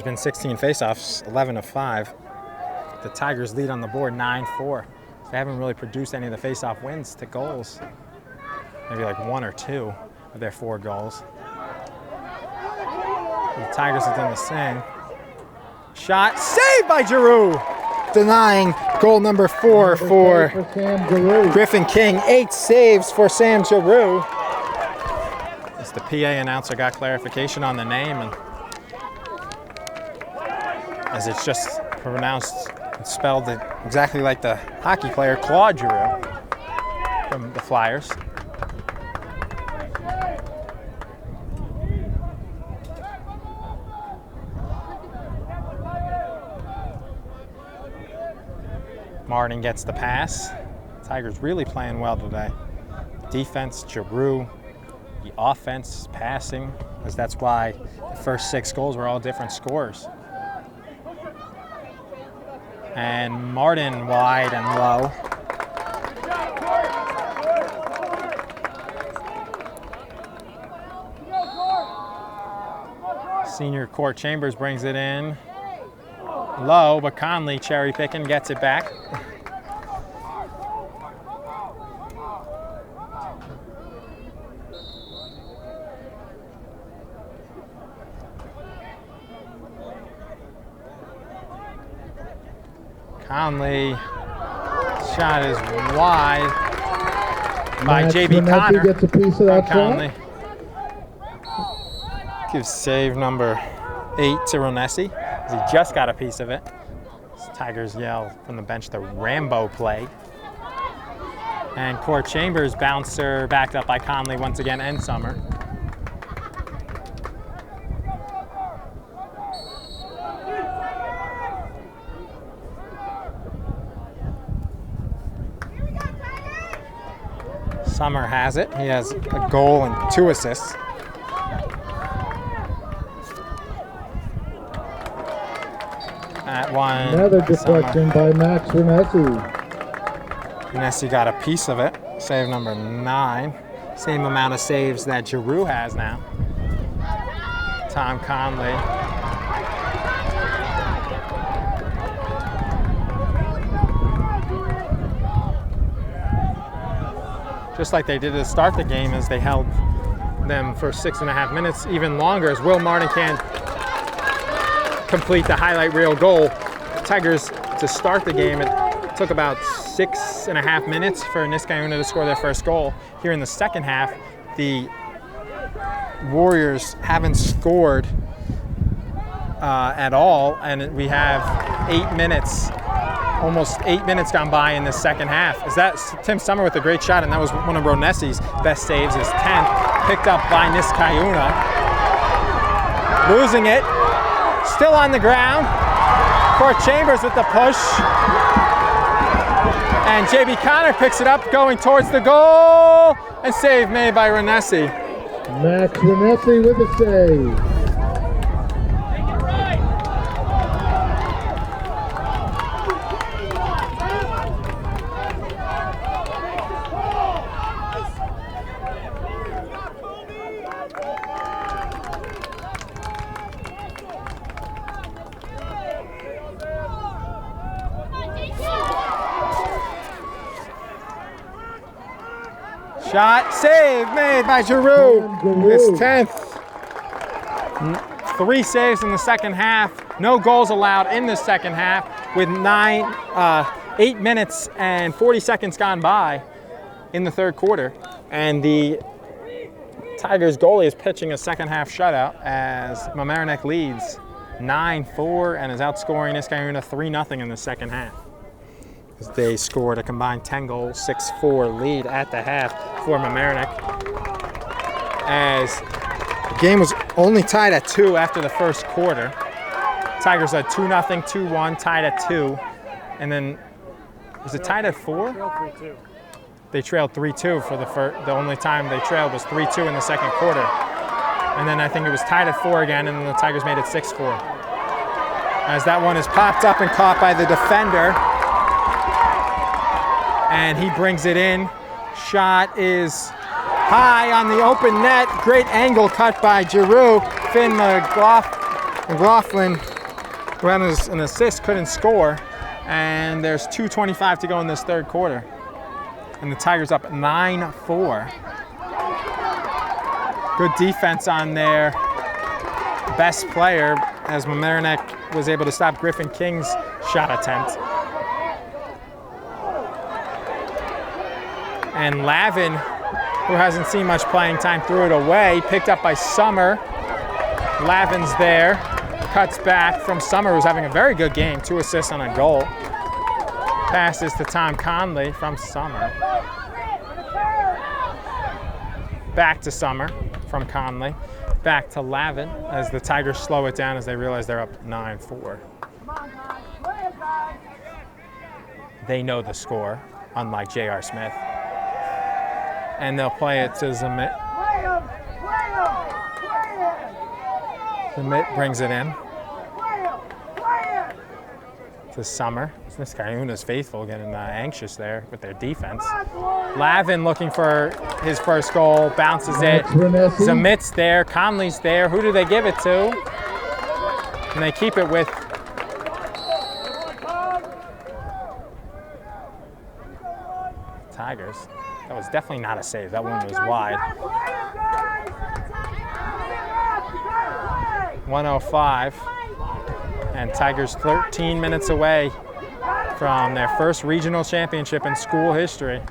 A: been 16 face-offs, 11 of 5. The Tigers lead on the board 9-4. They haven't really produced any of the face-off wins to goals. Maybe like 1 or 2 of their 4 goals. The Tigers have done the same. Shot saved by Giroux, denying goal number 4 for Griffin King. 8 saves for Sam Giroux. As the PA announcer got clarification on the name, and as it's just pronounced and spelled exactly like the hockey player Claude Giroux from the Flyers. Martin gets the pass. Tigers really playing well today. Defense, Giroux. The offense, passing, because that's why the first 6 goals were all different scores. And Martin wide and low. Senior Court Chambers brings it in low, but Conley cherry picking gets it back. Conley, shot is wide. by
B: Max
A: JB
B: Moretti
A: Connor
B: gets a piece of that
A: Conley.
B: shot.
A: Gives save number 8 to Ronessi. He just got a piece of it. Tigers yell from the bench the Rambo play. And Court Chambers bouncer backed up by Conley once again and Summer. Summer has it. He has a goal and 2 assists. At one.
B: Another deflection by Max Ronessi.
A: Nessie got a piece of it. Save number 9. Same amount of saves that Giroux has now. Tom Conley. Just like they did to start the game, as they held them for 6.5 minutes, even longer, as Will Martin can complete the highlight reel goal. Tigers, to start the game, it took about 6.5 minutes for Niskayuna to score their first goal. Here in the second half, the Warriors haven't scored at all, and we have 8 minutes, almost 8 minutes gone by in the second half. Is that Tim Summer with a great shot, and that was one of Ronessi's best saves, his 10th, picked up by Niskayuna. Losing it, still on the ground. Court Chambers with the push. And JB Connor picks it up, going towards the goal, and save made by Ronessi.
B: Max Ronessi with a save.
A: Shot, save made by Giroux. His 10th. 3 saves in the second half. No goals allowed in the second half, with 8 minutes and 40 seconds gone by in the third quarter. And the Tigers goalie is pitching a second half shutout as Mamaroneck leads 9-4 and is outscoring Niskayuna 3-0 in the second half. They scored a combined 10 goal, 6-4 lead at the half for Mamaroneck. As the game was only tied at 2 after the first quarter. Tigers had 2-0, 2-1, tied at 2. And then, was it tied at 4? They trailed 3-2 for the only time they trailed was 3-2 in the second quarter. And then I think it was tied at 4 again, and then the Tigers made it 6-4. As that one is popped up and caught by the defender. And he brings it in. Shot is high on the open net. Great angle cut by Giroux. Finn McLaughlin, who had an assist, couldn't score. And there's 2:25 to go in this third quarter. And the Tigers up 9-4. Good defense on their best player, as Mamaroneck was able to stop Griffin King's shot attempt. And Lavin, who hasn't seen much playing time, threw it away, picked up by Summer. Lavin's there, cuts back from Summer, who's having a very good game, 2 assists and a goal. Passes to Tom Conley from Summer. Back to Summer from Conley. Back to Lavin as the Tigers slow it down as they realize they're up 9-4. They know the score, unlike J.R. Smith. And they'll play it to Zamit. Zamit brings it in to Summer. Niskayuna's faithful, getting anxious there with their defense. Lavin looking for his first goal, bounces it. Zamit's there, Conley's there. Who do they give it to? And they keep it with Tigers. That was definitely not a save. That one was wide. 1:05. And Tigers 13 minutes away from their first regional championship in school history.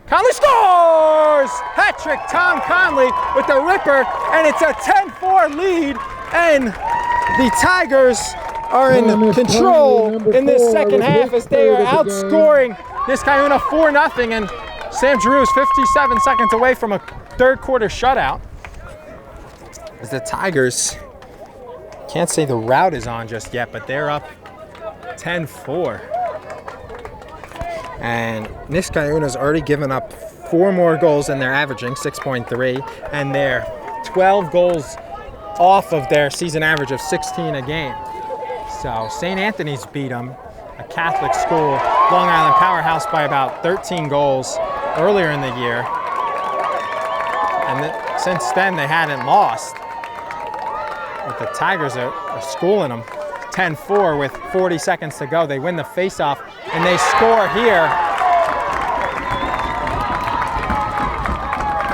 A: Conley scores! scores! Hat trick, Tom Conley with the ripper, and it's a 10-4 lead, and the Tigers are in control in this second half as they are outscoring Niskayuna 4-0, and Sam Giroux is 57 seconds away from a third quarter shutout. As the Tigers, can't say the route is on just yet, but they're up 10-4. And Niskayuna's already given up 4 more goals than they're averaging, 6.3, and they're 12 goals off of their season average of 16 a game. So St. Anthony's beat them, a Catholic school, Long Island powerhouse, by about 13 goals earlier in the year. And since then they hadn't lost. But the Tigers are schooling them. 10-4 with 40 seconds to go. They win the faceoff and they score here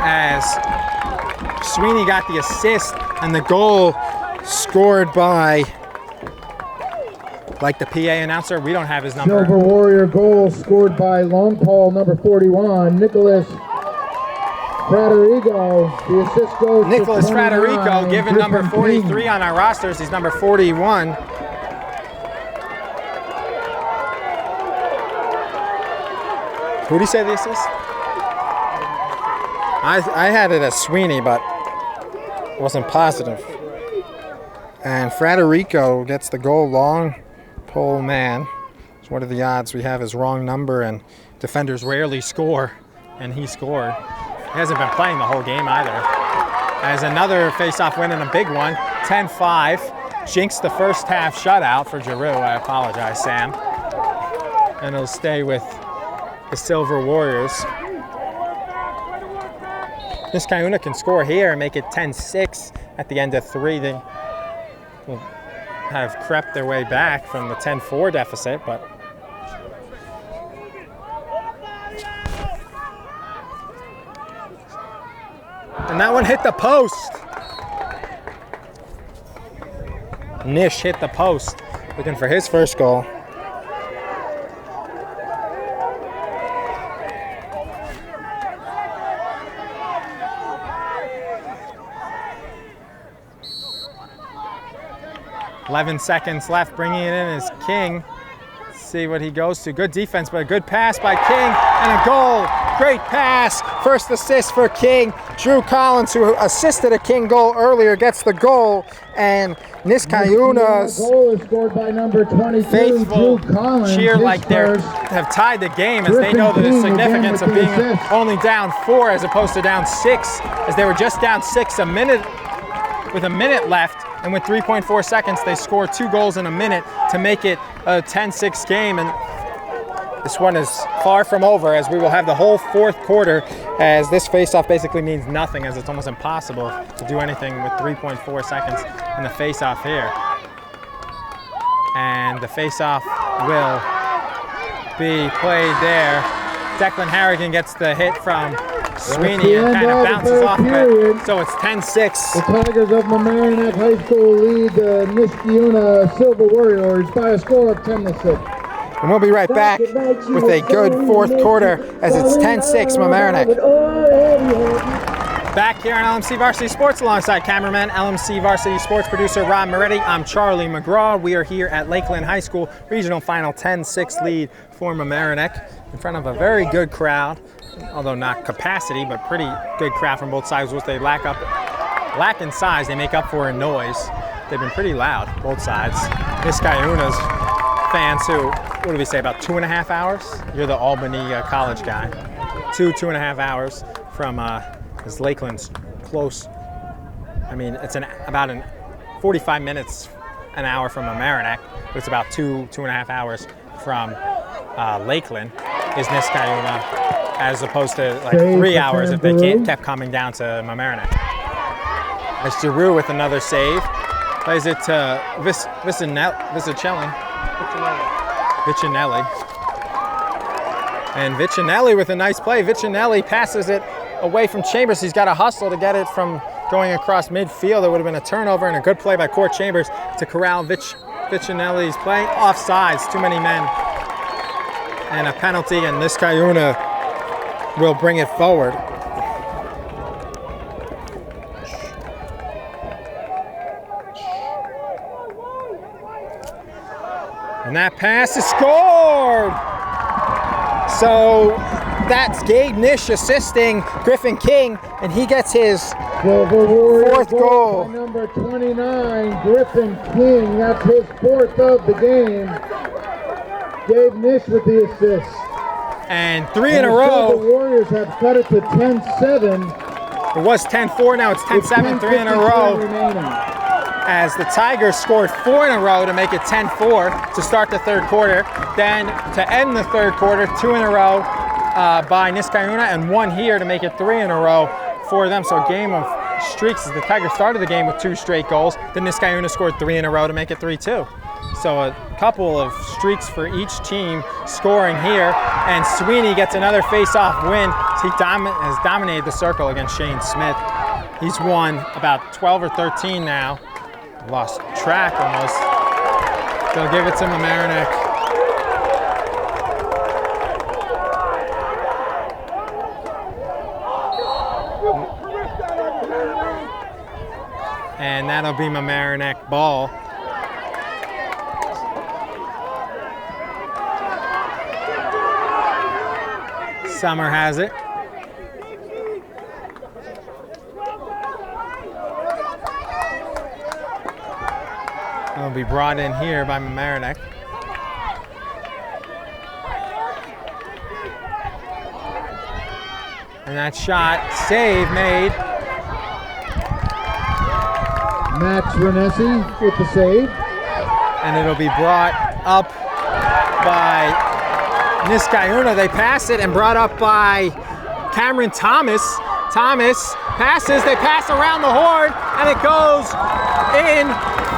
A: as Sweeney got the assist, and the goal scored by, like the PA announcer, we don't have his number.
B: Silver Warrior goal scored by long pole number 41, Nicholas Fraderico. The assist goes
A: Nicholas
B: to
A: Fraderico, given number 43
B: King.
A: on our rosters. He's number 41. Who did he say the assist? I had it as Sweeney, but wasn't positive. And Fraderico gets the goal, long pole man. So what are the odds we have his wrong number, and defenders rarely score, and he scored. He hasn't been playing the whole game either. As another face-off win and a big one, 10-5. Jinxed the first half shutout for Giroux. I apologize, Sam. And it'll stay with the Silver Warriors. Niskayuna can score here and make it 10-6 at the end of 3. They will have crept their way back from the 10-4 deficit, but and that one hit the post. Nish hit the post, looking for his first goal. .11 seconds left, bringing it in is King. Let's see what he goes to. Good defense, but a good pass by King, and a goal. Great pass. First assist for King. Drew Collins, who assisted a King goal earlier, gets the goal. And Niskayuna's
B: goal is scored by number 22,
A: faithful
B: Drew Collins,
A: cheer like they have tied the game, as they know the significance of being only down 4 as opposed to down 6, as they were just down 6 with a minute left. And with 3.4 seconds, they score 2 goals in a minute to make it a 10-6 game. And this one is far from over, as we will have the whole fourth quarter, as this face-off basically means nothing, as it's almost impossible to do anything with 3.4 seconds in the face-off here. And the face-off will be played there. Declan Harrigan gets the hit from Sweeney and kind of bounces off of it, so it's 10-6.
B: The Tigers of Mamaroneck High School lead the Niskayuna Silver Warriors by a score of 10-6.
A: And we'll be right back with a good fourth quarter, as it's 10-6 Mamaroneck. Back here on LMC Varsity Sports alongside cameraman, LMC Varsity Sports producer Rob Moretti. I'm Charlie McGraw. We are here at Lakeland High School, regional final 10-6 lead for Mamaroneck, in front of a very good crowd, although not capacity, but pretty good crowd from both sides, which they lack in size. They make up for in noise. They've been pretty loud, both sides. Niskayuna's fans who, what do we say, about 2.5 hours? You're the Albany college guy. 2.5 hours from is Lakeland's close. I mean, it's about 45 minutes, an hour from Mamaroneck, but it's about 2.5 hours from Lakeland is Niskayuna, as opposed to like 3 hours if they kept coming down to Mamaroneck. It's Giroux with another save. Plays it to Vicinelli. And Vicinelli with a nice play. Vicinelli passes it away from Chambers. He's got to hustle to get it from going across midfield. It would have been a turnover, and a good play by Court Chambers to corral Vicinelli's play. Offsides, too many men. And a penalty, and Niskayuna will bring it forward. And that pass is scored! So that's Gabe Nish assisting Griffin King, and he gets his fourth goal.
B: By number 29, Griffin King. That's his fourth of the game. Gabe Nish with the assist.
A: And 3 in a row.
B: The Warriors have cut it to 10-7.
A: It was 10-4, now it's 10-7, 3 in a row.
B: Remaining.
A: As the Tigers scored 4 in a row to make it 10-4 to start the third quarter. Then to end the third quarter, 2 in a row by Niskayuna and 1 here to make it 3 in a row for them. So a game of streaks as the Tigers started the game with 2 straight goals. Then Niskayuna scored 3 in a row to make it 3-2. So a couple of streaks for each team scoring here. And Sweeney gets another face-off win. He has dominated the circle against Shane Smith. He's won about 12 or 13 now. Lost track almost. They'll give it to Mamaroneck. And that'll be Mamaroneck ball. Summer has it. It'll be brought in here by Mamaroneck. And that shot, save made.
B: Max Renesi with the save.
A: And it'll be brought up by Niskayuna. They pass it and brought up by Cameron Thomas. Thomas passes, they pass around the horn, and it goes in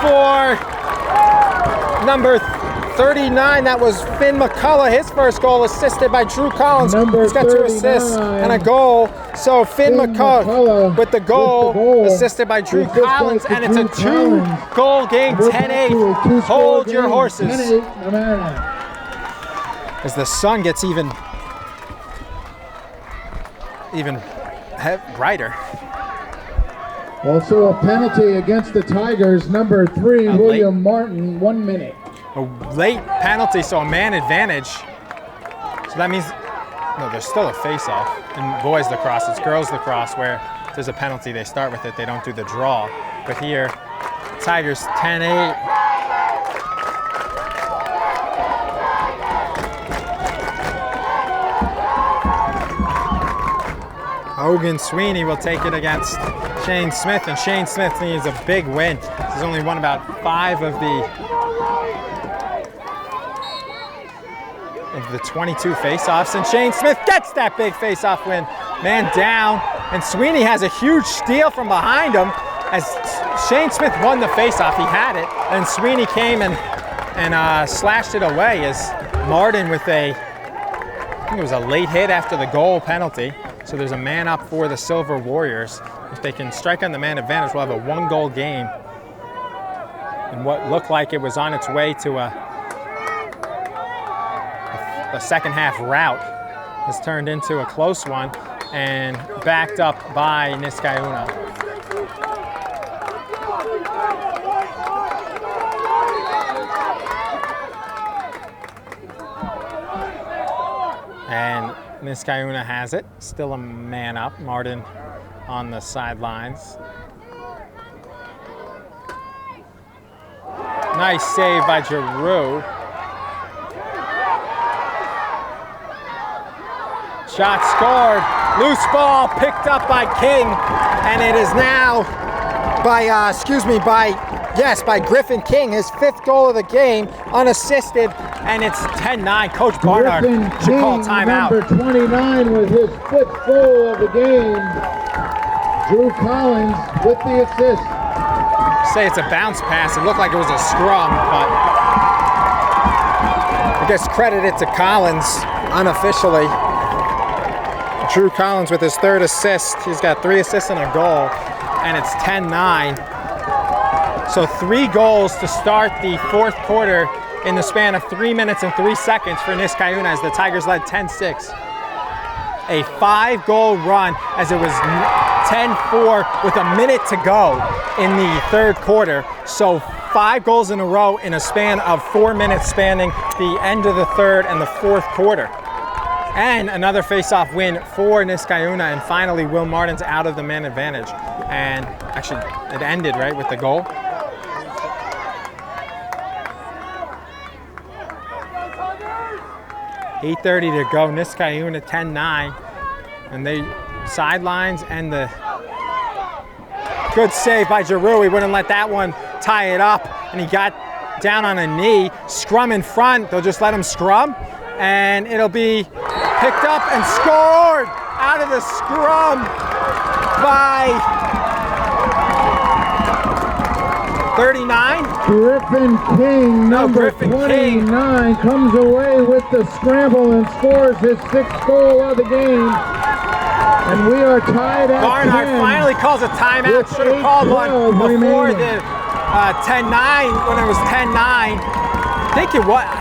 A: for number 39. That was Finn McCullough, his first goal, assisted by Drew Collins. He's got 2 assists and a goal. So Finn McCullough with the goal, assisted by Drew Collins, and it's a 2-goal game, 10-8. Hold your horses. As the sun gets even brighter.
B: Also a penalty against the Tigers, number 3, William Martin, 1 minute.
A: A late penalty, so a man advantage. So that means, no, there's still a face-off. In boys lacrosse, it's girls lacrosse where there's a penalty, they start with it, they don't do the draw. But here, Tigers 10-8. Hogan Sweeney will take it against Shane Smith, and Shane Smith needs a big win. He's only won about 5 of the 22 face-offs, and Shane Smith gets that big face-off win. Man down, and Sweeney has a huge steal from behind him as Shane Smith won the face-off. He had it, and Sweeney came and slashed it away as Martin with I think it was a late hit after the goal penalty. So there's a man up for the Silver Warriors. If they can strike on the man advantage, we'll have a 1-goal game. And what looked like it was on its way to a second half rout has turned into a close one and backed up by Niskayuna. And Niskayuna has it, still a man up. Martin on the sidelines. Nice save by Giroux. Shot scored, loose ball picked up by King, and it is now by Griffin King, his 5th goal of the game, unassisted, and it's 10-9. Coach Barnard should call timeout.
B: Number 29 with his 5th goal of the game. Drew Collins with the assist.
A: Say it's a bounce pass. It looked like it was a scrum, but I guess credit it to Collins unofficially. Drew Collins with his 3rd assist. He's got 3 assists and a goal, and it's 10-9. So 3 goals to start the 4th quarter in the span of 3 minutes and 3 seconds for Niskayuna as the Tigers led 10-6. A 5-goal run as it was 10-4 with a minute to go in the 3rd quarter. So 5 goals in a row in a span of 4 minutes, spanning the end of the third and the fourth quarter. And another face-off win for Niskayuna, and finally Will Martin's out of the man advantage. And actually, it ended, right, with the goal. .8:30 to go, Niskayuna 10-9. And they sidelines, and the good save by Giroux. He wouldn't let that one tie it up, and he got down on a knee. Scrum in front, they'll just let him scrum, and it'll be picked up and scored out of the scrum by 39.
B: Griffin King, number 29, comes away with the scramble and scores his 6th goal of the game. And we are tied at
A: Barnard
B: 10.
A: finally calls a timeout. Should have called one before the 10-9, when it was 10-9. I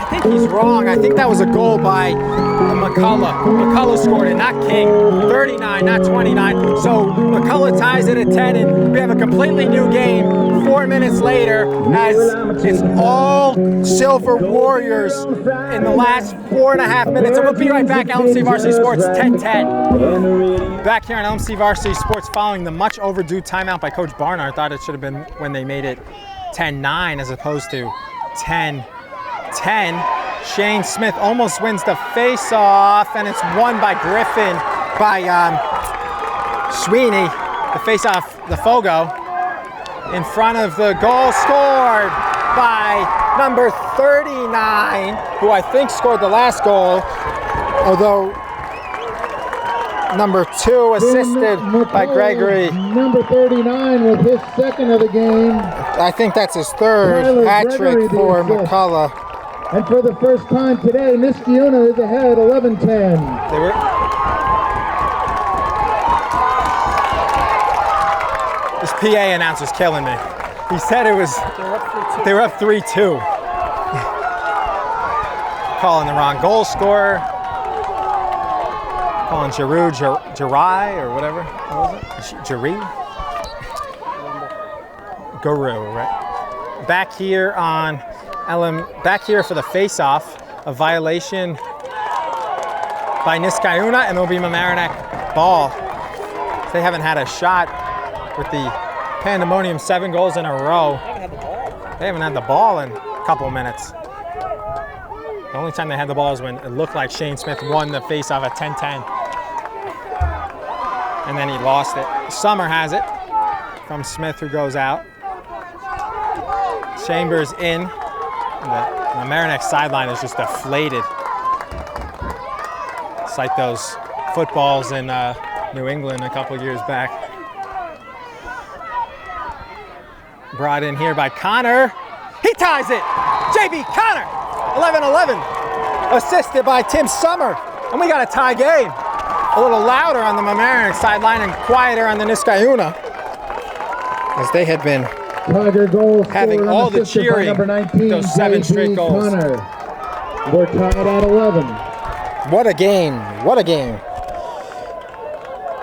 A: think he's wrong. I think that was a goal by McCullough. McCullough scored it, not King. 39, not 29. So McCullough ties it at 10, and we have a completely new game 4 minutes later, as it's all Silver Warriors in the last 4.5 minutes. And we'll be right back. LMC Varsity Sports 10-10. Back here on LMC Varsity Sports following the much overdue timeout by Coach Barnard. Thought it should have been when they made it 10-9 as opposed to 10-10. Shane Smith almost wins the face-off, and it's won by Griffin, by Sweeney. The face-off, the Fogo, in front of the goal, scored by number 39, who I think scored the last goal, although number 2 assisted by Gregory.
B: Number 39 with his 2nd of the game.
A: I think that's his 3rd hat trick for McCullough.
B: And for the first time today, Niskayuna is ahead 11-10.
A: This PA announcer's killing me. He said it was, they were up 3-2. Calling the wrong goal scorer. Calling Giroux, Jirai, or whatever. What was it? Giroux? Guru, right? Back here on back here for the face-off, a violation by Niskayuna, and it'll be Mamaroneck ball. They haven't had a shot with the pandemonium 7 goals in a row. They haven't had the ball in a couple minutes. The only time they had the ball is when it looked like Shane Smith won the face-off at 10-10. And then he lost it. Summer has it from Smith, who goes out. Chambers in. The Mamaroneck sideline is just deflated. It's like those footballs in New England a couple years back. Brought in here by Connor. He ties it! JB Connor! 11-11. Assisted by Tim Summer. And we got a tie game. A little louder on the Mamaroneck sideline and quieter on the Niskayuna, as they had been having all the cheering, those 7 straight goals.
B: Connor. We're tied at 11.
A: What a game, what a game.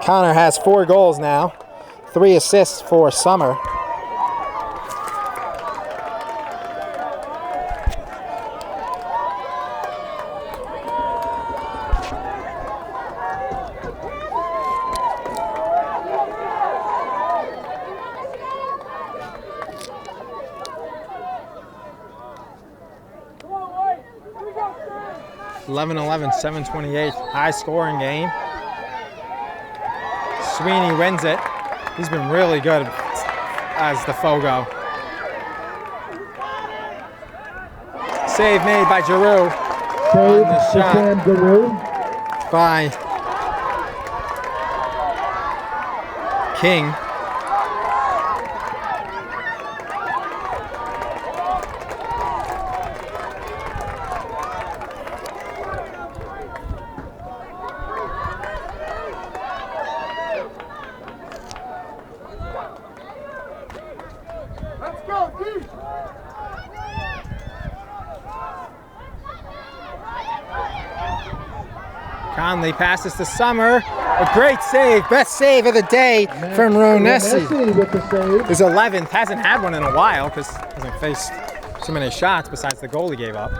A: Connor has 4 goals now, 3 assists for Summer. – 11-11, 7:28, high scoring game. Sweeney wins it. He's been really good as the Fogo. Save made by Giroux.
B: Save
A: the shot
B: Giroux
A: by King. Conley passes to Summer. A great save, best save of the day from Ronesi.
B: With the save.
A: His 11th, hasn't had one in a while because hasn't faced too many shots besides the goal he gave up.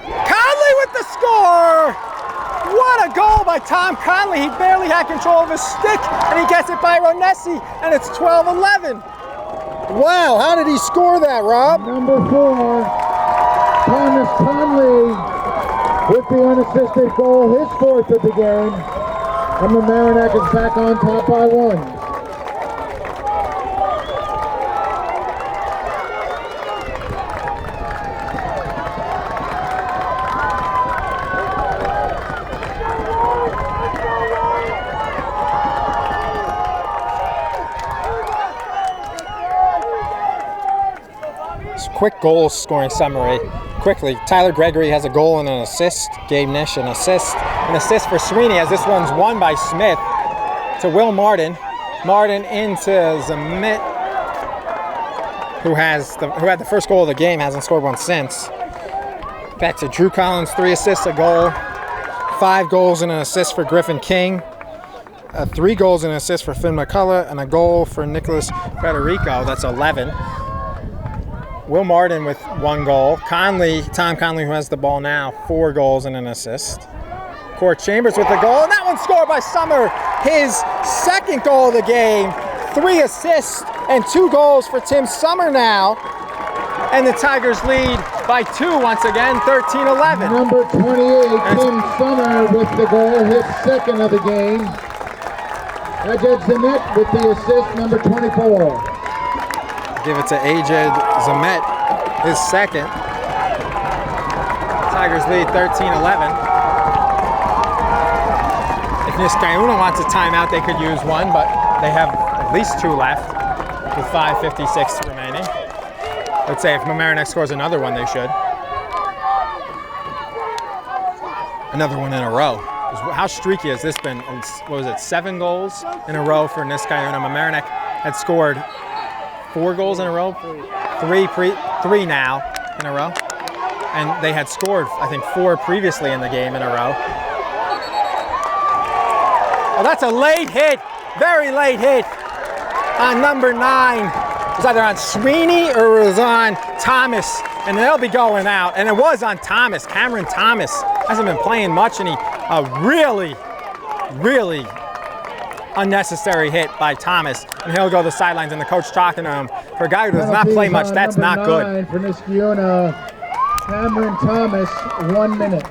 A: Conley with the score! What a goal by Tom Conley. He barely had control of his stick and he gets it by Ronesi and it's 12-11. Wow, how did he score that, Rob?
B: Number 4, Thomas Conley with the unassisted goal, his 4th of the game. And Mamaroneck is back on top by 1.
A: Quick goal scoring summary. Quickly, Tyler Gregory has a goal and an assist. Gabe Nish an assist. An assist for Sweeney as this one's won by Smith to Will Martin. Martin into Zamit, who had the first goal of the game, hasn't scored one since. Back to Drew Collins, 3 assists, a goal. 5 goals and an assist for Griffin King. 3 goals and an assist for Finn McCullough, and a goal for Nicholas Federico. That's 11. Will Martin with 1 goal. Tom Conley, who has the ball now, 4 goals and an assist. Court Chambers with the goal, and that one scored by Summer. His 2nd goal of the game. 3 assists and 2 goals for Tim Summer now. And the Tigers lead by 2 once again, 13-11.
B: Number 28, Tim Summer with the goal, his 2nd of the game. Ajed Zamet with the assist, number 24.
A: Give it to Ajed Zamet, his 2nd. Tigers lead 13-11. If Niskayuna wants a timeout, they could use one, but they have at least 2 left with 5:56 remaining. Let's say if Mamaroneck scores another one, they should. Another one in a row. How streaky has this been? What was it, 7 goals in a row for Niskayuna? Mamaroneck had scored 4 goals in a row, 3 now in a row. And they had scored, I think, 4 previously in the game in a row. Oh, that's a late hit, very late hit on number 9. It was either on Sweeney or it was on Thomas, and they'll be going out. And it was on Thomas. Cameron Thomas hasn't been playing much, and he really unnecessary hit by Thomas, and he'll go to the sidelines, and the coach talking to him. For a guy who does not play much, that's not good.
B: For Niskayuna, Cameron Thomas, 1 minute.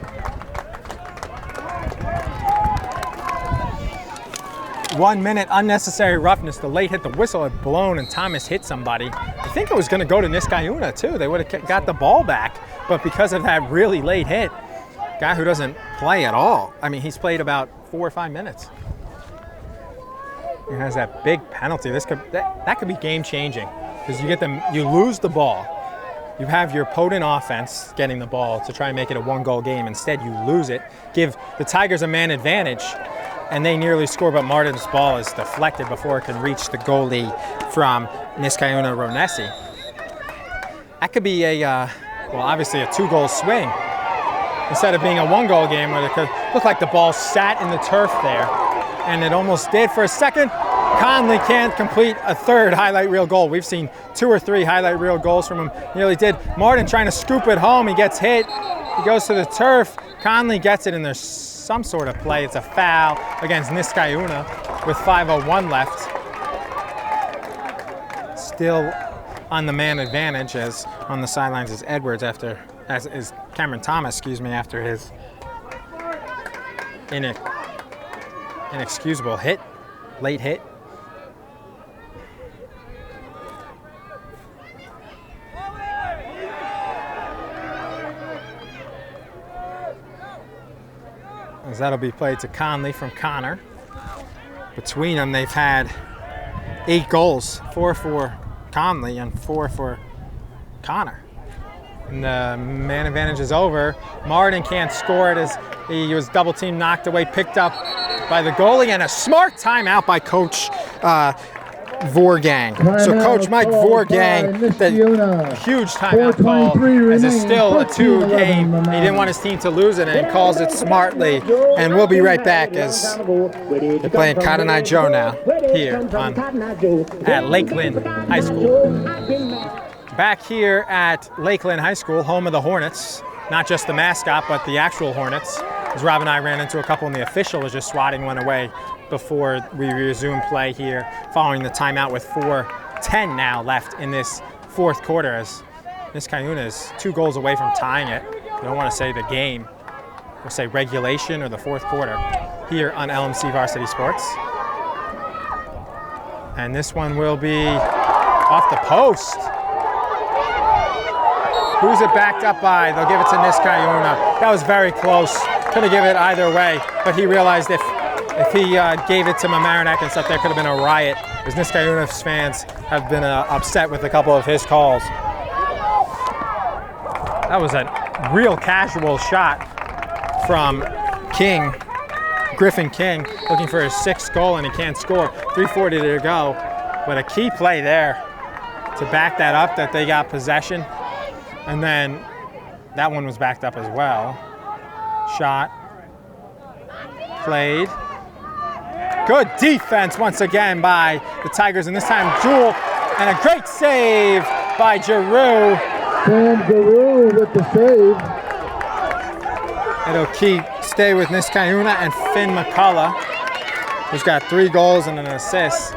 A: 1 minute unnecessary roughness. The late hit, the whistle had blown, and Thomas hit somebody. I think it was going to go to Niskayuna too. They would have got the ball back, but because of that really late hit, guy who doesn't play at all. I mean, he's played about 4 or 5 minutes. He has that big penalty. That could be game changing because you lose the ball. You have your potent offense getting the ball to try and make it a 1-goal game. Instead, you lose it. Give the Tigers a man advantage, and they nearly score, but Martin's ball is deflected before it can reach the goalie from Niskayuna Ronesi. That could be obviously a 2-goal swing instead of being a 1-goal game where it could look like the ball sat in the turf there. And it almost did for a second. Conley can't complete a 3rd highlight reel goal. We've seen 2 or 3 highlight reel goals from him. Nearly did. Martin trying to scoop it home. He gets hit. He goes to the turf. Conley gets it, and there's some sort of play. It's a foul against Niskayuna with 5:01 left. Still on the man advantage, as on the sidelines is Edwards is Cameron Thomas, after his inexcusable hit, late hit. As that'll be played to Conley from Connor. Between them, they've had 8 goals, 4 for Conley and 4 for Connor. And the man advantage is over. Martin can't score it as he was double team knocked away, picked up by the goalie, and a smart timeout by Coach Vorgang. So Coach Mike Vorgang, the huge timeout call, as it's still a 2 game. He didn't want his team to lose it, and calls it smartly. And we'll be right back as they're playing Cotton Eye Joe now here at Lakeland High School. Back here at Lakeland High School, home of the Hornets. Not just the mascot, but the actual Hornets. As Rob and I ran into a couple, and the official was just swatting one away before we resume play here, following the timeout with 4:10 now left in this fourth quarter, as Niskayuna is 2 goals away from tying it. You don't want to say the game, we'll say regulation or the fourth quarter here on LMC Varsity Sports. And this one will be off the post. Who's it backed up by? They'll give it to Niskayuna. That was very close. Could have given it either way, but he realized if he gave it to Mamaroneck and stuff, there could have been a riot, as Niskayuna's fans have been upset with a couple of his calls. That was a real casual shot from King, Griffin King, looking for his 6th goal, and he can't score. 3:40 to go, but a key play there to back that up, that they got possession. And then that one was backed up as well. Shot, played. Good defense once again by the Tigers, and this time Jewel, and a great save by Giroux.
B: Sam Giroux with the save.
A: It'll stay with Niskayuna and Finn McCullough, who's got 3 goals and an assist.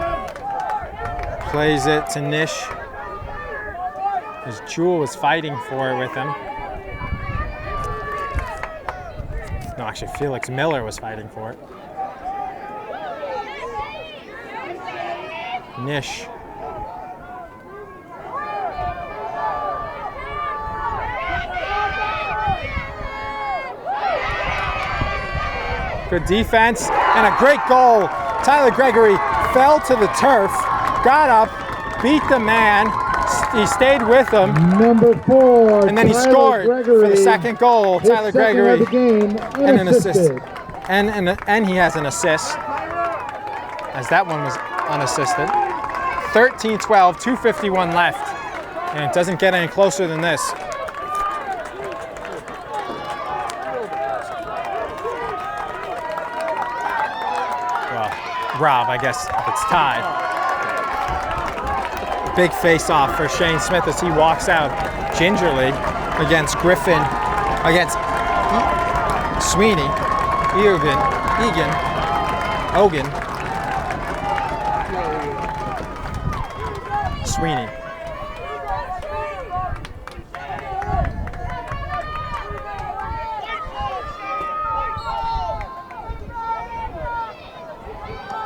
A: Plays it to Nish, as Jewel was fighting for it with him. No, actually, Felix Miller was fighting for it. Nish. Good defense and a great goal. Tyler Gregory fell to the turf, got up, beat the man. He stayed with him.
B: Number 4,
A: and then he scored for the 2nd goal. Tyler Gregory, and an assist. And he has an assist, as that one was unassisted. 13-12, 2:51 left, and it doesn't get any closer than this. Well, Rob, I guess if it's tied. Big face-off for Shane Smith as he walks out gingerly against Griffin, against Sweeney, Ogan. Sweeney.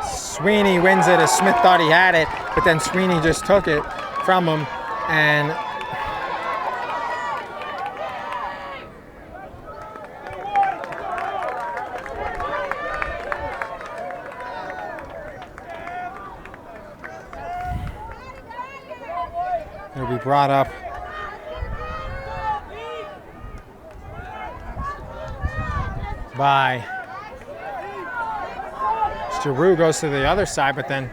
A: Sweeney wins it, as Smith thought he had it, but then Sweeney just took it from him, and it'll be brought up by Giroux. Goes to the other side, but then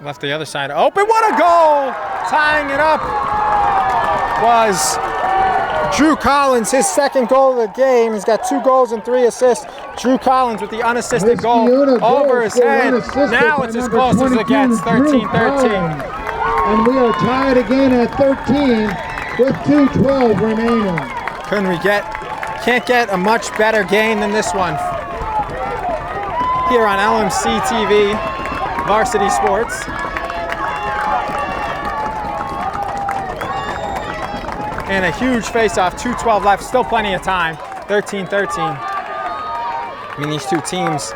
A: left the other side open. What a goal! Tying it up was Drew Collins, his 2nd goal of the game. He's got 2 goals and 3 assists. Drew Collins with the unassisted goal over his head. Now it's as close as it gets, 13-13.
B: And we are tied again at 13 with 2:12 remaining.
A: Can't get a much better game than this one here on LMC-TV, Varsity Sports. And a huge face-off, 2:12 left, still plenty of time, 13-13. I mean, these two teams,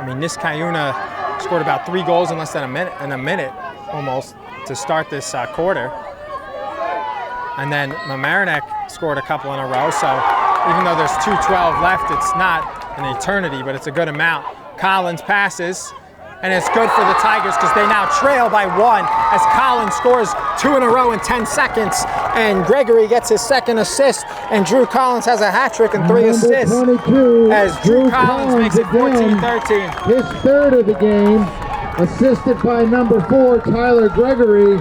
A: Niskayuna scored about 3 goals in less than a minute almost to start this quarter. And then Mamaroneck scored a couple in a row, so even though there's 2:12 left, it's not an eternity, but it's a good amount. Collins passes, and it's good for the Tigers because they now trail by 1 as Collins scores 2 in a row in 10 seconds, and Gregory gets his second assist, and Drew Collins has a hat trick and 3 assists
B: 22,
A: as Drew Collins makes it 14-13.
B: His third of the game, assisted by number 4, Tyler Gregory.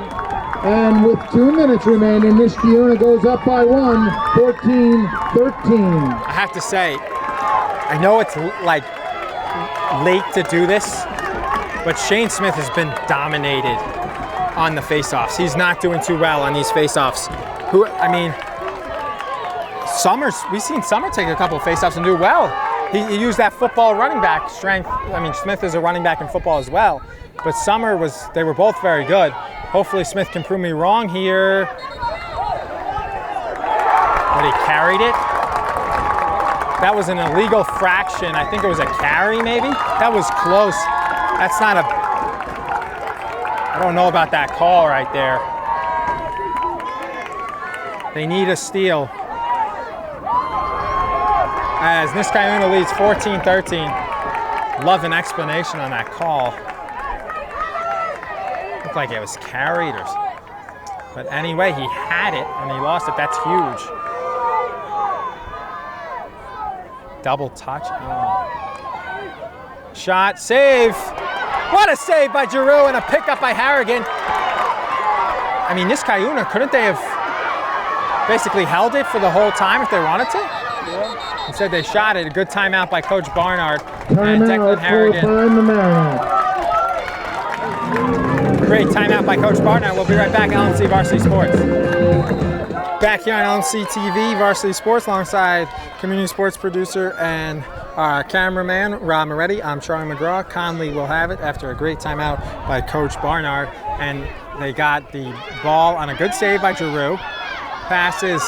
B: And with 2 minutes remaining, Niskayuna goes up by 1, 14-13.
A: I have to say, I know it's like late to do this, but Shane Smith has been dominated on the faceoffs. He's not doing too well on these faceoffs. We've seen Summer take a couple of faceoffs and do well. He used that football running back strength. Smith is a running back in football as well, but Summer they were both very good. Hopefully Smith can prove me wrong here. But he carried it. That was an illegal fraction. I think it was a carry maybe? That was close. That's not a, I don't know about that call right there. They need a steal. As Niskayuna leads 14-13. Love an explanation on that call. Looked like it was carried or something. But anyway, he had it and he lost it. That's huge. Double touch. Oh. Shot, save. What a save by Giroux and a pickup by Harrigan. Niskayuna, couldn't they have basically held it for the whole time if they wanted to? Yeah. Instead they shot it. A good timeout by Coach Barnard and Declan Harrigan. Great timeout by Coach Barnard. We'll be right back on LMC Varsity Sports. Back here on LMC-TV, Varsity Sports, alongside community sports producer and cameraman, Rob Moretti. I'm Sharon McGraw. Conley will have it after a great timeout by Coach Barnard. And they got the ball on a good save by Giroux. Passes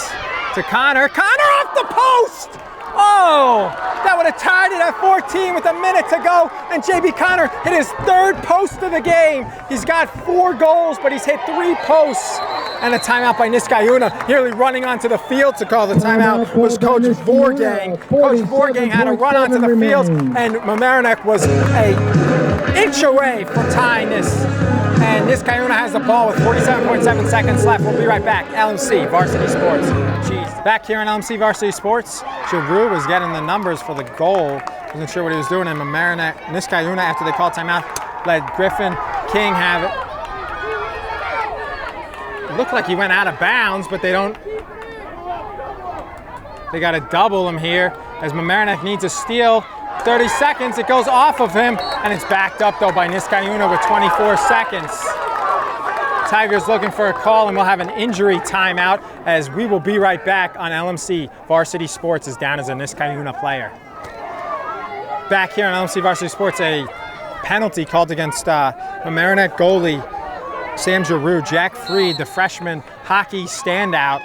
A: to Connor. Connor off the post! Oh, that would have tied it at 14 with a minute to go. And JB Connor hit his 3rd post of the game. He's got 4 goals, but he's hit 3 posts. And a timeout by Niskayuna. Nearly running onto the field to call the timeout was Coach Vorgang. Coach Vorgang had to run onto the field, and Mamaroneck was an inch away from tying this. And Niskayuna has the ball with 47.7 seconds left. We'll be right back. LMC Varsity Sports. Jeez. Back here on LMC Varsity Sports, Giroux was getting the numbers for the goal. Wasn't sure what he was doing, and Niskayuna, after they called timeout, let Griffin King have it. It looked like he went out of bounds, but they got to double him here as Mamaroneck needs a steal. 30 seconds, it goes off of him, and it's backed up though by Niskayuna with 24 seconds. Tigers looking for a call, and we'll have an injury timeout as we will be right back on LMC Varsity Sports is down as a Niskayuna player. Back here on LMC Varsity Sports, a penalty called against Mamaroneck goalie Sam Giroux. Jack Freed, the freshman hockey standout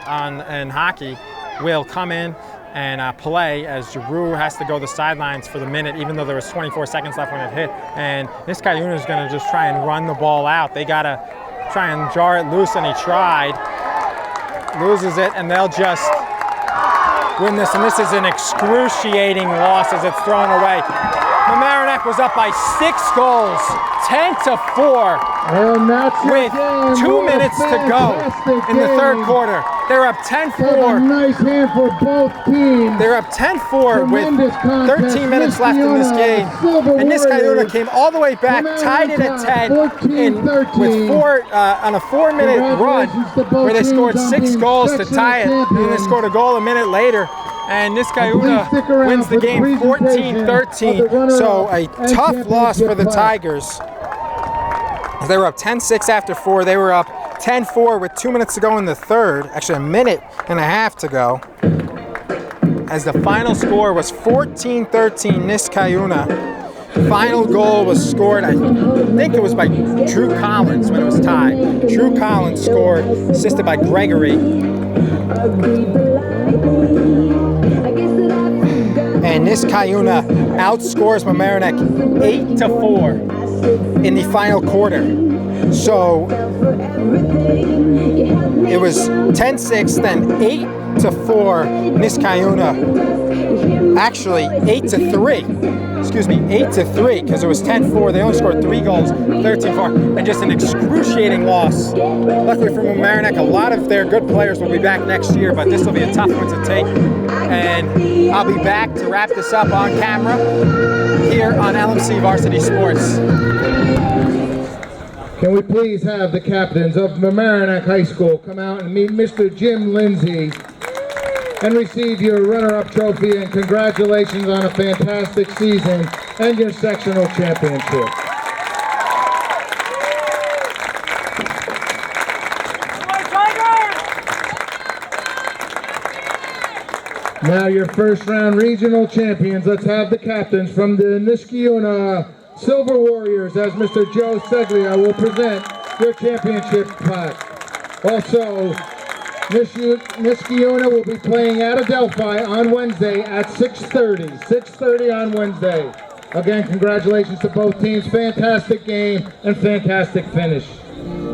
A: in hockey, will come in and play as Giroux has to go the sidelines for the minute, even though there was 24 seconds left when it hit. And Niskayuna is going to just try and run the ball out. They got to try and jar it loose, and he tried. Loses it, and they'll just win this. And this is an excruciating loss as it's thrown away. Mamaroneck was up by 6 goals, 10-4, with 2 minutes to go in the 3rd quarter. They're up 10-4.
B: Nice hand for both teams.
A: They're up 10-4 with 13 minutes left in this game. And Niskayuna came all the way back, tied it at 10 on a 4-minute run where they scored 6 goals to tie it. And then they scored a goal a minute later. And Niskayuna wins the game 14-13. So a tough loss for the Tigers. They were up 10-6 after 4. They were up 10-4 with 2 minutes to go in the 3rd. Actually, a minute and a half to go. As the final score was 14-13 Niskayuna. Final goal was scored, I think it was by Drew Collins when it was tied. Drew Collins scored, assisted by Gregory. And Niskayuna outscores Mamaroneck 8-4 in the final quarter. So it was 10-6, then 8-4 Niskayuna actually 8-3. Excuse me, 8-3, because it was 10-4. They only scored 3 goals, 13-4, and just an excruciating loss. Luckily for Mamaroneck, a lot of their good players will be back next year, but this will be a tough one to take. And I'll be back to wrap this up on camera here on LMC Varsity Sports.
B: Can we please have the captains of Mamaroneck High School come out and meet Mr. Jim Lindsay and receive your runner-up trophy, and congratulations on a fantastic season and your sectional championship. Now your first round regional champions. Let's have the captains from the Niskayuna Silver Warriors, as Mr. Joe Seglia will present your championship plaque. Also, Niskayuna will be playing at Adelphi on Wednesday at 6:30. 6:30 on Wednesday. Again, congratulations to both teams. Fantastic game and fantastic finish.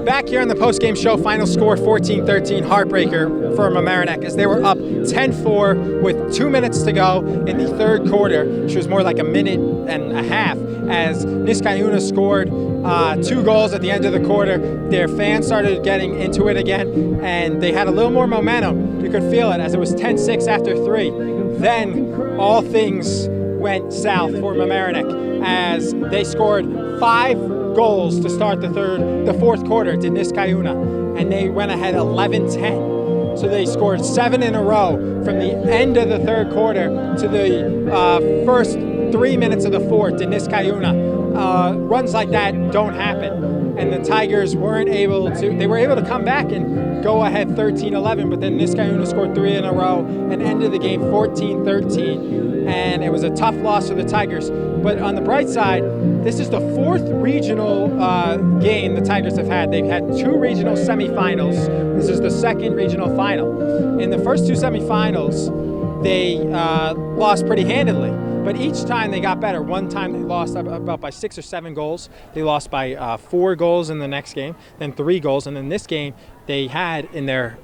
A: Back here on the post-game show, final score 14-13, heartbreaker for Mamaroneck, as they were up 10-4 with 2 minutes to go in the third quarter, which was more like a minute and a half, as Niskayuna scored 2 goals at the end of the quarter. Their fans started getting into it again, and they had a little more momentum. You could feel it as it was 10-6 after 3. Then all things went south for Mamaroneck as they scored 5 goals to start the fourth quarter to Niskayuna, and they went ahead 11-10. So they scored 7 in a row from the end of the third quarter to the first 3 minutes of the fourth to Niskayuna. Runs like that don't happen, and the Tigers weren't able to. They were able to come back and go ahead 13-11, but then Niskayuna scored 3 in a row and ended the game 14-13, and it was a tough loss for the Tigers. But on the bright side, this is the 4th regional game the Tigers have had. They've had 2 regional semifinals. This is the 2nd regional final. In the first 2 semifinals, they lost pretty handedly, but each time they got better. One time they lost about by 6 or 7 goals. They lost by 4 goals in the next game, then 3 goals, and then this game they had in their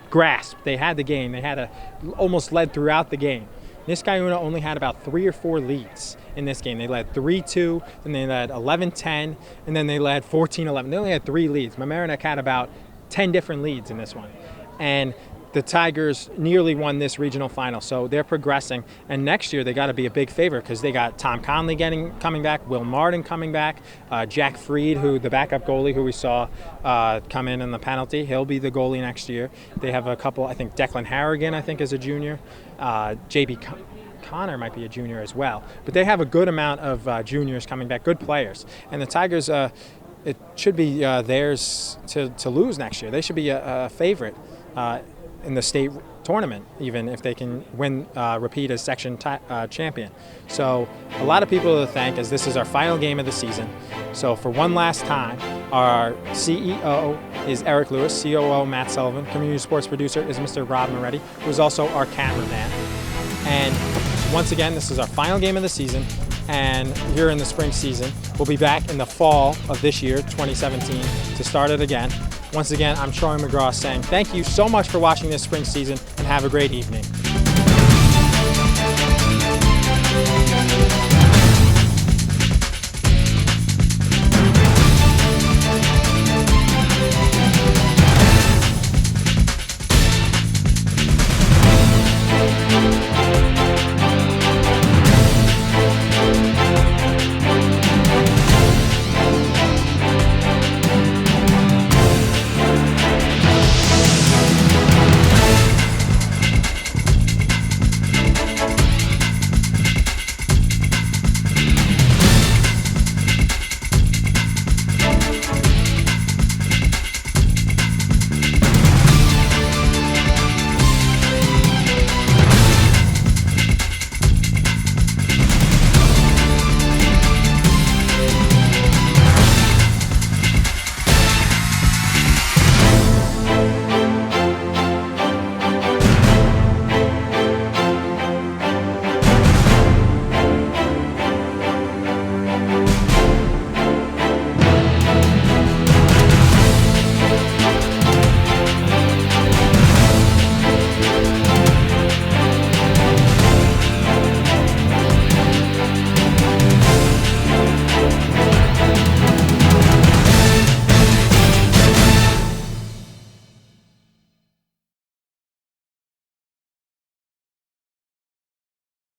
A: grasp. They had the game. They had almost led throughout the game. Niskayuna only had about 3 or 4 leads in this game. They led 3-2, then they led 11-10, and then they led 14-11. They only had 3 leads. Mamaroneck had about 10 different leads in this one. And the Tigers nearly won this regional final, so they're progressing. And next year they got to be a big favorite because they got Tom Conley coming back, Will Martin coming back, Jack Freed, the backup goalie who we saw come in the penalty. He'll be the goalie next year. They have a couple. I think Declan Harrigan, is a junior. JB Connor might be a junior as well. But they have a good amount of juniors coming back, good players. And the Tigers, it should be theirs to lose next year. They should be a favorite in the state tournament, even if they can repeat as section champion. So a lot of people to thank, as this is our final game of the season. So for one last time, our CEO is Erik Lewis, COO Matt Sullivan, community sports producer is Mr. Rob Moretti, who's also our cameraman. And once again, this is our final game of the season, and here in the spring season, we'll be back in the fall of this year, 2017, to start it again. Once again, I'm Sharon McGraw saying thank you so much for watching this spring season, and have a great evening.